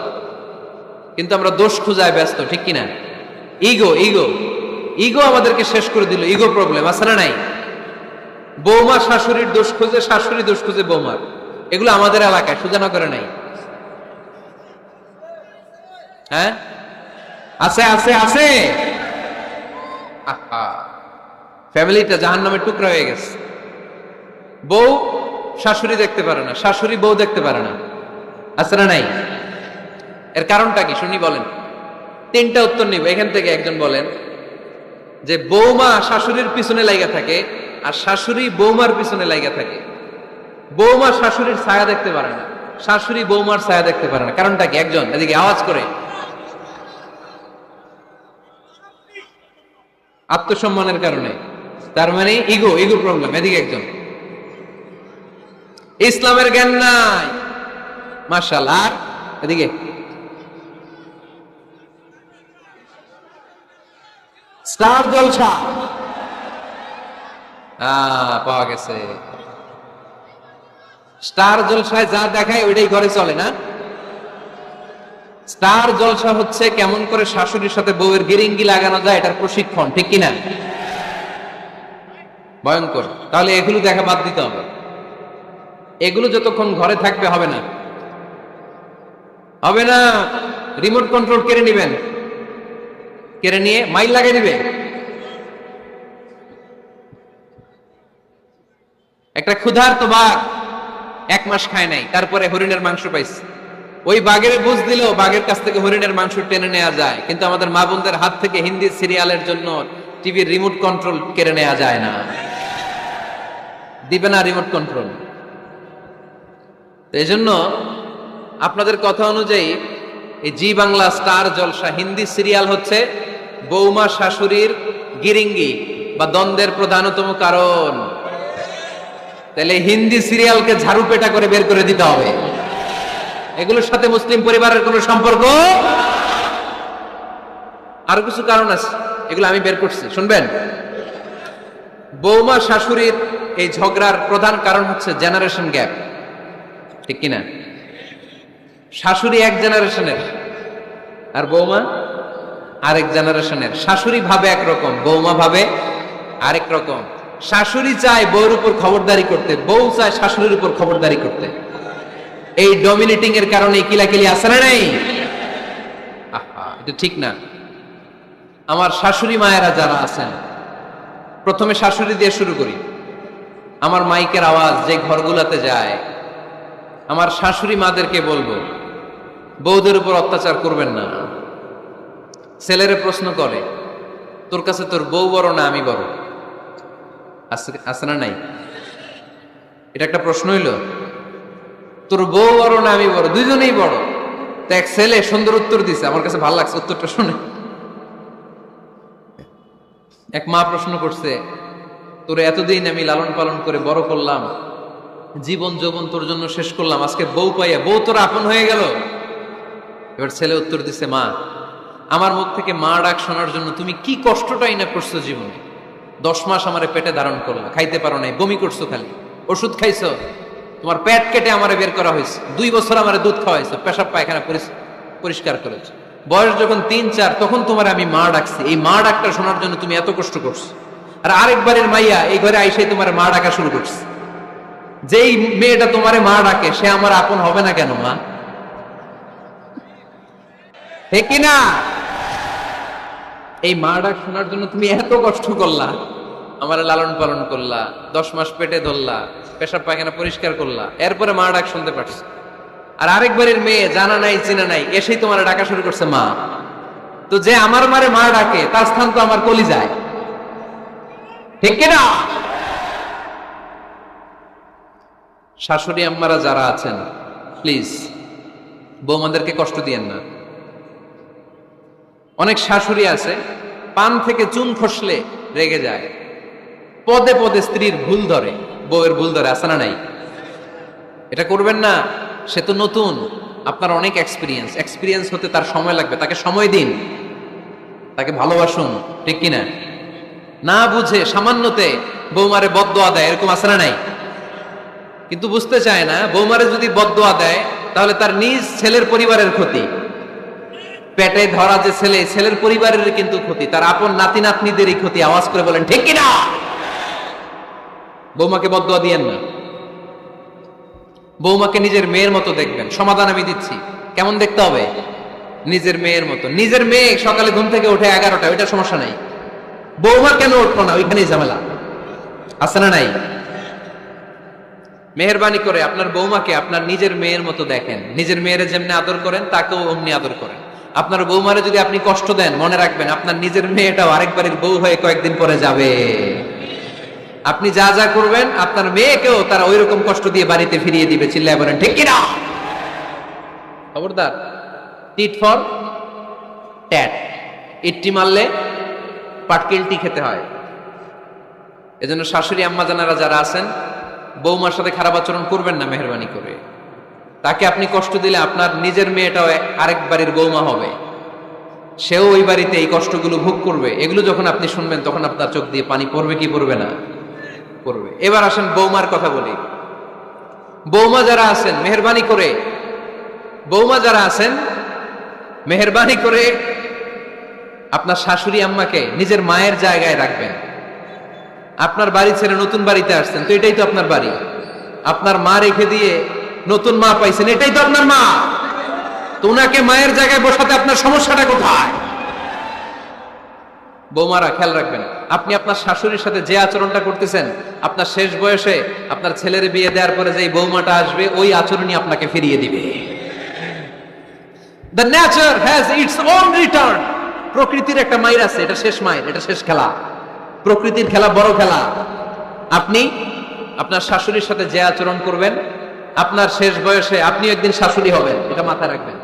কিন্তু আমরা দোষ খোঁজায় ব্যস্ত, ঠিক কিনা? ইগো ইগো ইগো আমাদেরকে শেষ করে দিল। ইগো প্রবলেম আছে না নাই? বৌমা শাশুড়ির দোষ খুঁজে, শাশুড়ি দোষ খুঁজে বৌমার। এগুলো আমাদের এলাকায়, সুজানা করে নাই। হ্যাঁ, আছে আছে আছে। ফ্যামিলিটা জাহান্নামের টুকরা হয়ে গেছে। বউ শাশুড়ি দেখতে পারে না, শাশুড়ি বউ দেখতে পারে না, আছে না নাই? এর কারণটা কি শুনি বলেন। তিনটা উত্তর নিব এখান থেকে। একজন বলেন যে বৌমা শাশুড়ির পিছনে লাইগা থাকে আর শাশুড়ি বৌমার পিছনে লাইগা থাকে। বৌমা শাশুড়ির ছায়া দেখতে পারে না, শাশুড়ি বৌমার ছায়া দেখতে পারে না। কারণটা কি? একজন এদিকে আওয়াজ করে। আত্মসম্মানের কারণে, তার মানে ইগো প্রবলেম। এদিকে একজন। ইসলামের জ্ঞান নাই, মাশাআল্লাহ। এদিকে স্টার জলসা পাওয়া গেছে। স্টার জলসায় যা দেখায় ওইটাই ঘরে চলে না। স্টার জলসা হচ্ছে কেমন করে শাশুড়ির সাথে বউয়ের গিরিঙ্গি লাগানো যায়, এটার প্রশিক্ষণ, ঠিক কিনা? ভয়ঙ্কর। তাহলে এগুলো দেখা বাদ দিতে হবে। এগুলো যতক্ষণ ঘরে থাকবে হবে না, হবে না। রিমোট কন্ট্রোল কেড়ে নিবেন, কেড়ে নিয়ে মাইল লাগিয়ে দিবে। একটা ক্ষুধার্ত বাঘ 1 মাস খায় নাই, তারপরে হরিণের মাংস পাইছে। ওই বাঘের বুঝ দিল বাঘের কাছ থেকে হরিণের মাংস টেনে নেওয়া যায়, কিন্তু আমাদের মা বোনদের হাত থেকে হিন্দি সিরিয়ালের জন্য টিভির রিমোট কন্ট্রোল কেড়ে নেওয়া যায় না। দিবে না রিমোট কন্ট্রোল। এই জন্য আপনাদের কথা অনুযায়ী এই জি বাংলা স্টার জলসা হিন্দি সিরিয়াল হচ্ছে বৌমা শাশুড়ির গিরিঙ্গি বা দ্বন্দ্বের প্রধানতম কারণ। তাহলে হিন্দি সিরিয়ালকে ঝাড়ু পেটা করে বের করে দিতে হবে। এগুলোর সাথে মুসলিম পরিবারের কোনো সম্পর্ক। আরো কিছু কারণ আছে, এগুলো আমি বের করছি, শুনবেন। বৌমা শাশুড়ির এই ঝগড়ার প্রধান কারণ হচ্ছে জেনারেশন গ্যাপ, ঠিক কিনা? শাশুড়ি এক জেনারেশনের আর বৌমা আরেক জেনারেশনের। শাশুড়ি ভাবে একরকম, বৌমা ভাবে আরেক রকম। শাশুড়ি চায় বউর উপর খবরদারি করতে, বউ চায় শাশুড়ির উপর খবরদারি করতে। এই ডমিনেটিং এর কারণে কিলাকিলি আছে না নাই? এটা ঠিক না। আমার শাশুড়ি মায়েরা যারা আছেন, প্রথমে শাশুড়ি দিয়ে শুরু করি। আমার মাইকের আওয়াজ যে ঘরগুলাতে যায়, আমার শাশুড়ি মাদেরকে বলবো, বউদের উপর অত্যাচার করবেন না। ছেলেরে প্রশ্ন করে, তোর কাছে তোর বউ বড় না আমি বড়? আছে না নাই? এটা একটা প্রশ্ন হইল। তোর বউ বড় না আমি বড়? দুইজনেই বড়। তো এক ছেলে সুন্দর উত্তর দিছে, আমার কাছে ভালো লাগছে উত্তরটা শুনে। এক মা প্রশ্ন করছে, তোর এতদিন আমি লালন পালন করে বড় করলাম, জীবন যৌবন তোর জন্য শেষ করলাম, আজকে বউ পাইয়া বউ তোর আপন হয়ে গেল। এবার ছেলে উত্তর দিছে, মা, আমার মুখ থেকে মা ডাক শোনার জন্য তুমি কি কষ্টটাই না করছো জীবনে। 10 মাস আমারে পেটে ধারণ করলা, খাইতে পারো নাই, বমি করছো, খালি ওষুধ খাইছো, তোমার পেট কেটে আমারে বের করা হয়েছে, 2 বছর আমারে দুধ খাওয়াইছো, পেশাব পায়খানা পরিষ্কার করেছো। বয়স যখন 3-4 তখন তোমার আমি মা ডাকছি। এই মা ডাকটা শোনার জন্য তুমি এত কষ্ট করছো। আর আরেকবারের মাইয়া এই ঘরে আইসাই তোমার মা ডাকা শুরু করছে। যেই মেয়েটা তোমারে মা ডাকে সে আমার আপন হবে না কেন মা? ঠিক কিনা? এই মা ডাক শোনার জন্য তুমি এত কষ্ট করলা, আমার লালন পালন করলা, 10 মাস পেটে ধরলা, পেশাব পায়খানা পরিষ্কার করলা, এরপরে মা ডাক শুনতে পারছো। আর আরেকবারের মেয়ে জানা নাই চিনা নাই এসেই তোমার ডাকা শুরু করছে মা। তো যে আমার মারে মা ডাকে তার স্থান তো আমার কলিজায়, ঠিক কিনা? শাশুড়ি আম্মারা যারা আছেন, প্লিজ বৌমাদেরকে কষ্ট দিয়েন না। অনেক শাশুড়ি আছে পান থেকে চুন খসলে রেগে যায়, পদে পদে স্ত্রীর ভুল ধরে, বউয়ের ভুল ধরে, আছে না নাই? এটা করবেন না। সে তো নতুন, আপনার অনেক এক্সপিরিয়েন্স হতে তার সময় লাগবে। তাকে সময় দিন, তাকে ভালোবাসুন, ঠিক কিনা? না বুঝে সামান্যতে বৌমারে বদদোয়া দেয়, এরকম আছে না নাই? কিন্তু বুঝতে চায় না, বৌমারে যদি বদদোয়া দেয় তাহলে তার নিজ ছেলের পরিবারের ক্ষতি। পেটে ধরা যে ছেলে, ছেলের পরিবারের কিন্তু ক্ষতি, তার আপন নাতি নাতনিদেরই ক্ষতি। আওয়াজ করে বলেন ঠিক কিনা? বৌমাকে বদদোয়া দিয়েন না। বৌমাকে নিজের মেয়ের মতো দেখবেন। সমাধান আমি দিচ্ছি, কেমন দেখতে হবে? নিজের মেয়ের মতো। নিজের মেয়ে সকালে ঘুম থেকে ওঠে 11টা, ওইটা সমস্যা নাই। বৌমা কেন উঠলো না, ওইখানেই ঝামেলা, আছে না নাই? মেহেরবানি করে আপনার বৌমাকে আপনার নিজের মেয়ের মতো দেখেন। নিজের মেয়েরে যেমনি আদর করেন তাকেও অমনি আদর করেন। আপনার বৌমারে যদি আপনি কষ্ট দেন, মনে রাখবেন আপনার নিজের মেয়েটাও আরেকবারের বউ হয়ে কয়েকদিন পরে যাবে। আপনি যা যা করবেন আপনার মেয়েকেও তারা ওই রকম কষ্ট দিয়ে বাড়িতে ফিরিয়ে দিবে। চিল্লায় বলেন ঠিক কিনা? খবরদার, টিট ফর ট্যাট। ইট্টি মারলে পাটকেলটি খেতে হয়। এজন্য শাশুড়ি আম্মা জানারা যারা আছেন, বৌমার সাথে খারাপ আচরণ করবেন না মেহেরবানি করে। তাকে আপনি কষ্ট দিলে আপনার নিজের মেয়েটাও আরেক বাড়ির বৌমা হবে, সেও ওই বাড়িতে এই কষ্টগুলো ভোগ করবে। এগুলো যখন আপনি শুনবেন তখন আপনার চোখ দিয়ে পানি পড়বে কি পড়বে না? পড়বে। এবার আসেন বৌমার কথা বলি। বৌমা যারা আছেন মেহেরবানি করে, বৌমা যারা আছেন মেহেরবানি করে আপনার শাশুড়ি আম্মাকে নিজের মায়ের জায়গায় রাখবেন। আপনার বাড়ি ছেড়ে নতুন বাড়িতে আসছেন, তো এটাই তো আপনার বাড়ি। আপনার মা রেখে দিয়ে নতুন মা পাইছেন, এটাই তো আপনার মা। তো উনাকে মায়ের জায়গায় বসাতে আপনার সমস্যাটা কোথায়? বৌমারা খেয়াল রাখবেন, আপনি আপনার শাশুড়ির সাথে যে আচরণটা করতেছেন, আপনার শেষ বয়সে আপনার ছেলের বিয়ে দেওয়ার পরে যে বৌমাটা আসবে, ওই আচরণই আপনাকে ফিরিয়ে দিবে। The nature has its own return. প্রকৃতির একটা মাইর আছে, এটা শেষ মাইর, এটা শেষ খেলা। প্রকৃতির খেলা বড় খেলা। আপনি আপনার শাশুড়ির সাথে যে আচরণ করবেন, আপনার শেষ বয়সে আপনি একদিন শাশুড়ি হবেন, এটা মাথায় রাখবেন।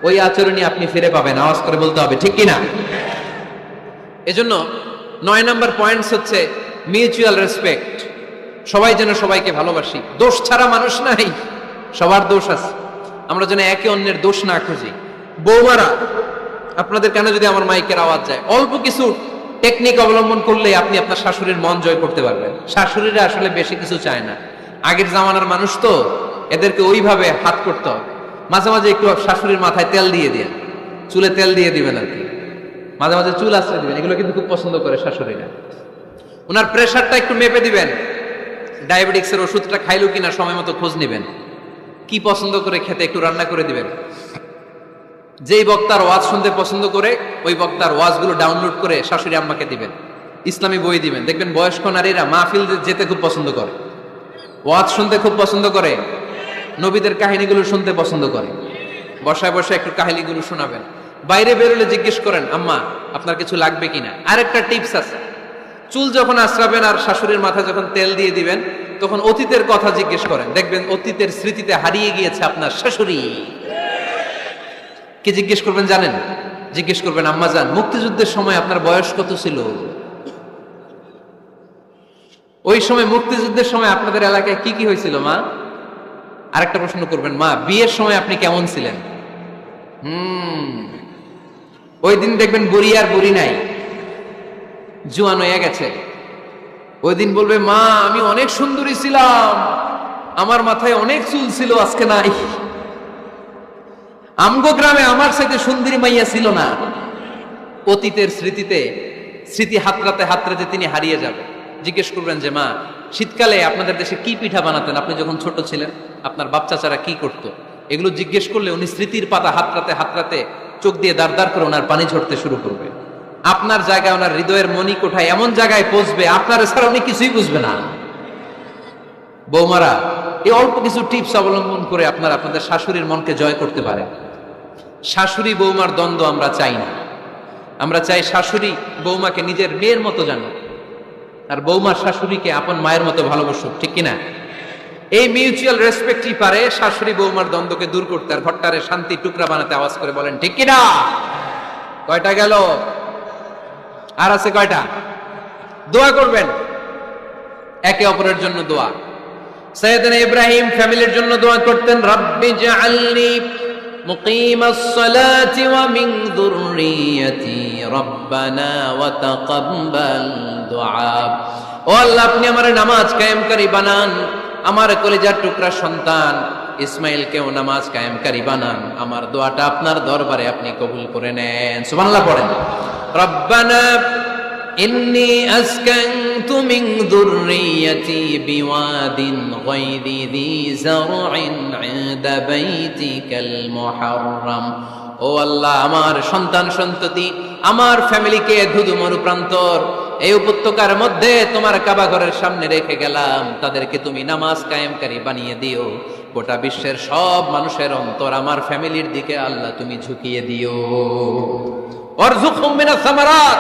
ওই আচরণই আপনি ফিরে পাবেন। আওয়াজ করে বলতে হবে ঠিক কিনা? এজন্য 9 নম্বর পয়েন্টস হচ্ছে মিউচুয়াল রেসপেক্ট। সবাই যেন সবাইকে ভালোবাসি। দোষ ছাড়া মানুষ নাই, সবার দোষ আছে। আমরা যেন একে অন্যের দোষ না খুঁজি। বৌমারা, আপনাদের কেন যদি আমার মাইকের আওয়াজ যায়, অল্প কিছু টেকনিক অবলম্বন করলে আপনি আপনার শাশুড়ির মন জয় করতে পারবেন। শাশুড়িরা আসলে বেশি কিছু চায় না। আগের জামানার মানুষ তো, এদেরকে ওইভাবে হাত করতে হবে। মাঝে মাঝে একটু শাশুড়ির মাথায় তেল দিয়ে দিন, চুলে তেল দিয়ে দিবেন আর কি। মাঝে মাঝে চুল আশ্রয় দিবেন, এগুলো কিন্তু খুব পছন্দ করে শাশুড়িরা। ওনার প্রেশারটা একটু মেপে দিবেন, ডায়াবেটিক্সের ওষুধটা খাইলো কিনা সময় মতো খোঁজ নিবেন, কি পছন্দ করে খেতে একটু রান্না করে দিবেন। যেই বক্তার ওয়াজ শুনতে পছন্দ করে, ওই বক্তার ওয়াজগুলো ডাউনলোড করে শাশুড়ি আম্মাকে দিবেন। ইসলামী বই দিবেন। দেখবেন বয়স্ক নারীরা মাহফিল যেতে খুব পছন্দ করে, ওয়াজ শুনতে খুব পছন্দ করে, নবীদের কাহিনীগুলো শুনতে পছন্দ করে। বসায় বসায় একটু কাহিনীগুলো শোনাবেন। বাইরে বেরোলে জিজ্ঞেস করেন, আম্মা আপনার কিছু লাগবে কিনা। আরেকটা টিপস আছে, চুল যখন আশ্রাবেন আর শাশুড়ির মাথায় যখন তেল দিয়ে দিবেন, তখন অতীতের কথা জিজ্ঞেস করেন। দেখবেন অতীতের স্মৃতিতে হারিয়ে গিয়েছে আপনার শাশুড়ি। কি জিজ্ঞেস করবেন জানেন? জিজ্ঞেস করবেন, আম্মা জান, মুক্তিযুদ্ধের সময় আপনার বয়স কত ছিল? ওই সময় মুক্তিযুদ্ধের সময় আপনাদের এলাকায় কি কি হয়েছিল মা? আরেকটা প্রশ্ন করবেন, মা বিয়ের সময় আপনি কেমন ছিলেন? ওই দিন দেখবেন বুড়ি আর বুড়ি নাই, জুয়ান হয়ে গেছে। ওই দিন বলবে, মা আমি অনেক সুন্দরী ছিলাম, আমার মাথায় অনেক চুল ছিল, আজকে নাই। আমগো গ্রামে আমার সাথে সুন্দরী মাইয়া ছিল না। অতীতের স্মৃতিতে, স্মৃতি হাতড়াতে হাতড়াতে তিনি হারিয়ে যাবে। জিজ্ঞেস করবেন যে, মা শীতকালে আপনাদের দেশে কি পিঠা বানাতেন আপনি যখন ছোট ছিলেন? আপনার বাপ চাচারা কি করতো? এগুলো জিজ্ঞেস করলে উনি স্মৃতির পাতা হাতড়াতে হাতড়াতে চোখ দিয়ে দাঁড় দাঁড় করে ওনার পানি ঝরতে শুরু করবে। আপনার জায়গায়, ওনার হৃদয়ের মনি কোঠায় এমন জায়গায় পৌঁছবে, আপনার ছাড়া উনি কিছুই বুঝবে না। বৌমারা, এই অল্প কিছু টিপস অবলম্বন করে আপনারা আপনাদের শাশুড়ির মনকে জয় করতে পারেন। শাশুড়ি বৌমার দ্বন্দ্ব আমরা চাই না। আমরা চাই শাশুড়ি বৌমাকে নিজের মেয়ের মতো জানো, আর বৌমার শাশুড়িকে আপন মায়ের মতো ভালোবাসুক, ঠিক কিনা? এই মিউচুয়াল রেসপেক্টই পারে শাশুড়ি বৌমার দ্বন্দ্বকে দূর করতে, আর ঘরটারে শান্তি টুকরা বানাতে। আওয়াজ করে বলেন ঠিক কিনা? কয়টা গেল? আর আছে কয়টা? দোয়া করবেন একে অপরের জন্য। দোয়া, সাইয়েদনা ইব্রাহিম ফ্যামিলির জন্য দোয়া করতেন, রাব্বি জাআলনি মুকিমাস সালাতি ওয়া মিন যুররিয়াতি রাব্বানা ওয়া তাকাব্বাল দুআ। ও আল্লাহ, আপনি আমার নামাজ কায়েমকারী বানান, আমার কলিজার টুকরা সন্তান ইসমাইলকেও নামাজ কায়েমকারী বানান। আমার দোয়াটা আপনার দরবারে আপনি কবুল করে নেন। সুবহানাল্লাহ পড়েন। রব্বানা ইন্নী আসকানতু মিন যুররিয়াতি বিওয়াদিন গায়রি যী যারইন ইনদা বাইতিকাল মুহাররাম। ও আল্লাহ, আমার সন্তান সন্ততি, আমার ফ্যামিলিকে ধুধু মরুপ্রান্তর এই উপত্যকার মধ্যে তোমার কাবা ঘরের সামনে রেখে গেলাম, তাদেরকে তুমি নামাজ কায়েমকারী বানিয়ে দিও। গোটা বিশ্বের সব মানুষের অন্তর আমার ফ্যামিলির দিকে আল্লাহ তুমি ঝুঁকিয়ে দিও। ওয়ারযুকহুম মিনাস সামারাত,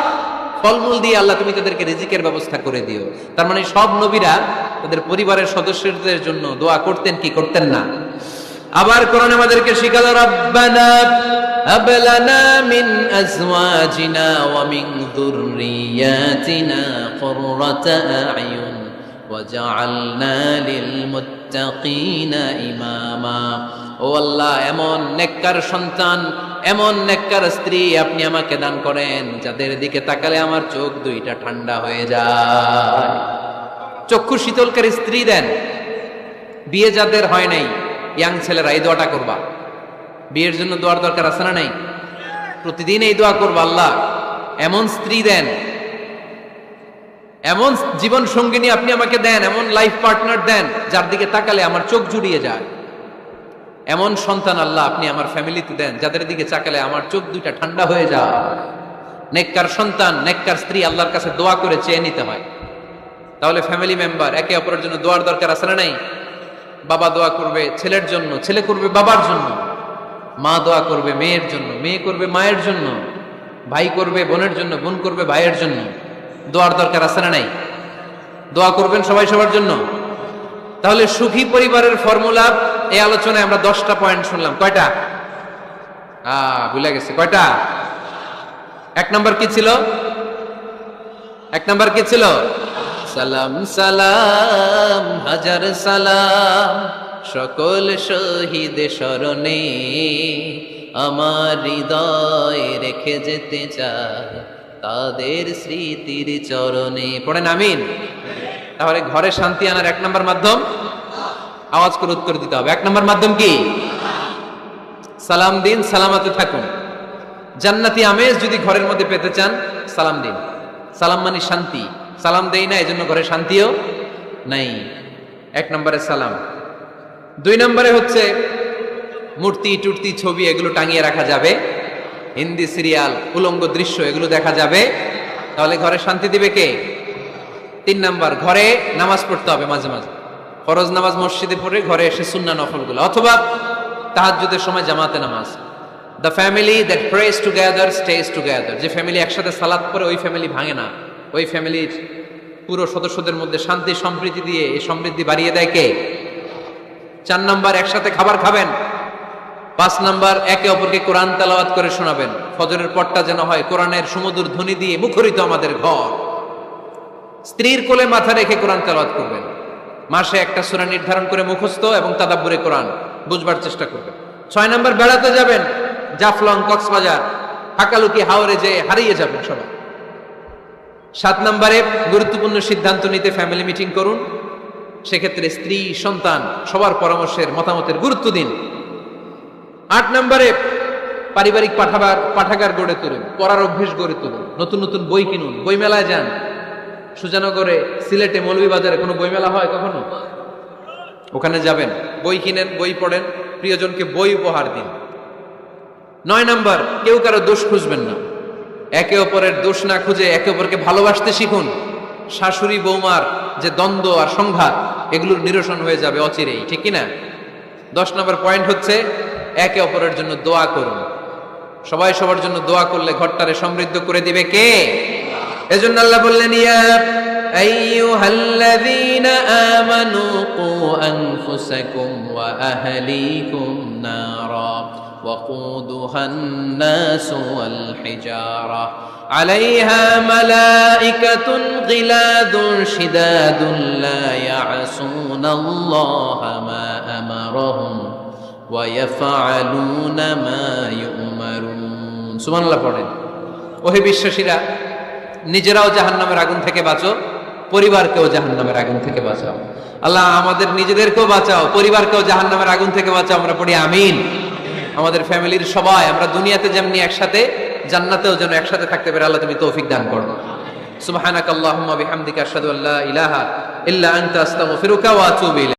ফলমূল দিয়ে আল্লাহ তুমি তাদেরকে রিজিকের ব্যবস্থা করে দিও। তার মানে সব নবীরা তাদের পরিবারের সদস্যদের জন্য দোয়া করতেন কি করতেন না? আবার কোরআন আমাদেরকে শিখালো, রাব্বানা হাব লানা মিন আজওয়াজিনা ওয়া মিন যুররিয়াতিনা কুররাতা আ'য়ুন ওয়াজআলনা লিল মুত্তাকিনা ইমামা। ও আল্লাহ, এমন নেককার সন্তান, এমন নেককার স্ত্রী আপনি আমাকে দান করেন যাদের দিকে তাকালে আমার চোখ দুইটা ঠান্ডা হয়ে যায়। চক্ষু শীতলকারী স্ত্রী দেন। বিয়ে যাদের হয় নাই, ইয়াং ছেলেরা এই দোয়াটা করবা। বিয়ের জন্য দোয়ার দরকার আছে না নাই? প্রতিদিন এই দোয়া করবা, আল্লাহ এমন স্ত্রী দেন, এমন জীবন সঙ্গিনী আপনি আমাকে দেন, এমন লাইফ পার্টনার দেন যার দিকে তাকালে আমার চোখ জুড়িয়ে যায়। এমন সন্তান আল্লাহ আপনি আমার ফ্যামিলিতে দেন যাদের দিকে তাকালে আমার চোখ দুইটা ঠান্ডা হয়ে যায়। নেককার সন্তান, নেককার স্ত্রী আল্লাহর কাছে দোয়া করে চেয়ে নিতে হয়। তাহলে ফ্যামিলি মেম্বার একে অপরের জন্য দোয়ার দরকার আছে না নাই? বাবা দোয়া করবে ছেলের জন্য, ছেলে করবে বাবার জন্য, মা দোয়া করবে মেয়ের জন্য, মেয়ে করবে মায়ের জন্য, ভাই করবে বোনের জন্য, বোন করবে ভাইয়ের জন্য। দোয়ার দরকার আছে না নাই? দোয়া করবেন সবাই সবার জন্য। তাহলে সুখী পরিবারের ফর্মুলা এই আলোচনায় আমরা 10টা পয়েন্ট শুনলাম। কয়টা? ভুলে গেছে। কয়টা? 1 নাম্বার কি ছিল? 1 নাম্বার কি ছিল? সালাম সালাম হাজার সালাম সকল শহীদ স্মরণে, আমার হৃদয় রেখে যেতে চাই তাদের স্মৃতির চরণে। পড়েন আমিন। তাহলে ঘরে শান্তি আনার 1 নাম্বার মাধ্যম, আওয়াজ করে উত্তর দিতে হবে। 1 নাম্বার মাধ্যম কি? সালাম দিন, সালামাতে থাকুন। জান্নাতি আমেজ যদি ঘরের মধ্যে পেতে চান, সালাম দিন। সালাম মানে শান্তি। সালাম দেই না, এজন্য ঘরে শান্তিও নাই। 1 নম্বরে সালাম। 2 নম্বরে হচ্ছে মূর্তি টুর্তি ছবি এগুলো টাঙিয়ে রাখা যাবে, হিন্দি সিরিয়াল উলঙ্গ দৃশ্য এগুলো দেখা যাবে, তাহলে ঘরে শান্তি দিবে কে? 3 নাম্বার, ঘরে নামাজ পড়তে হবে মাঝে মাঝে। ফরজ নামাজ মসজিদে পড়ে, ঘরে এসে সুন্নাহ নফলগুলো, অথবা তাহাজ্জুদের সময় জামাতে নামাজ। The family that prays together stays together. যে ফ্যামিলি একসাথে সালাত পড়ে ওই ফ্যামিলি ভাঙে না। ওই ফ্যামিলির পুরো সদস্যদের মধ্যে শান্তি সম্প্রীতি দিয়ে এই সমৃদ্ধি বাড়িয়ে দেয় কে? 4 নাম্বার, একসাথে খাবার খাবেন। 5 নাম্বার, একে অপরকে কোরআন তেলাওয়াত করে শোনাবেন। ফজরের পরটা যেন হয় কোরআনের সুমধুর ধ্বনি দিয়ে মুখরিত আমাদের ঘর। স্ত্রীর কোলে মাথা রেখে কোরআন তেলাওয়াত করবেন। মাসে একটা সূরা নির্ধারণ করে মুখস্থ এবং তাদাব্বুরে কোরআন বুঝবার চেষ্টা করবেন। 6 নাম্বার, বেড়াতে যাবেন। জাফলং, কক্সবাজার, হাকালুকি, হাওরে যে হারিয়ে যাবেন সবাই। 7 নম্বরে গুরুত্বপূর্ণ সিদ্ধান্ত নিতে ফ্যামিলি মিটিং করুন। সেক্ষেত্রে স্ত্রী, সন্তান সবার পরামর্শের মতামতের গুরুত্ব দিন। 8 নম্বরে পারিবারিক পাঠাগার গড়ে তুলুন, পড়ার অভ্যেস গড়ে তুলুন, নতুন নতুন বই কিনুন, বই মেলায় যান। সুজানগরে, সিলেটে, মৌলভীবাজারে কোনো বই মেলা হয় কখনো? ওখানে যাবেন, বই কিনেন, বই পড়েন, প্রিয়জনকে বই উপহার দিন। 9 নম্বর, কেউ কারো দোষ খুঁজবেন না। একে অপরের দোষ না খুঁজে একে অপরকে ভালোবাসতে শিখুন। শাশুড়ি বৌমার যে দ্বন্দ্ব আর সংঘাত এগুলোর নিরসন হয়ে যাবে অচিরেই, ঠিক কিনা? 10 নম্বর পয়েন্ট হচ্ছে একে অপরের জন্য দোয়া করুন। সবাই সবার জন্য দোয়া করলে ঘরটারে সমৃদ্ধ করে দিবে কে? এজন্য আল্লাহ বললেন, ইয়া আইয়ুহাল্লাযীনা আমানু কু আনফুসাকুম ওয়া আহলিকুম নারা وقودها الناس والحجارة عليها ملائكة غلاظ شداد لا يعصون الله ما أمرهم ويفعلون ما يؤمرون। সুবহানাল্লাহ পড়েন। ওহে বিশ্বাসীরা, নিজেরাও জাহান্নামের আগুন থেকে বাঁচো, পরিবারকেও জাহান্নামের আগুন থেকে বাঁচাও। আল্লাহ আমাদের নিজেদেরকেও বাঁচাও, পরিবারকেও জাহান্নামের আগুন থেকে বাঁচাও। আমরা পড়ি আমিন। আমাদের ফ্যামিলির সবাই আমরা দুনিয়াতে যেমনি একসাথে, জান্নাতেও যেন একসাথে থাকতে পারি। আল্লাহ তুমি তৌফিক দান করো। সুবহানাকাল্লাহুম্মা বিহামদিকা আশহাদু আল্লা ইলাহা ইল্লা আনতা আস্তাগফিরুকা ওয়া আতুবু ইলাইক।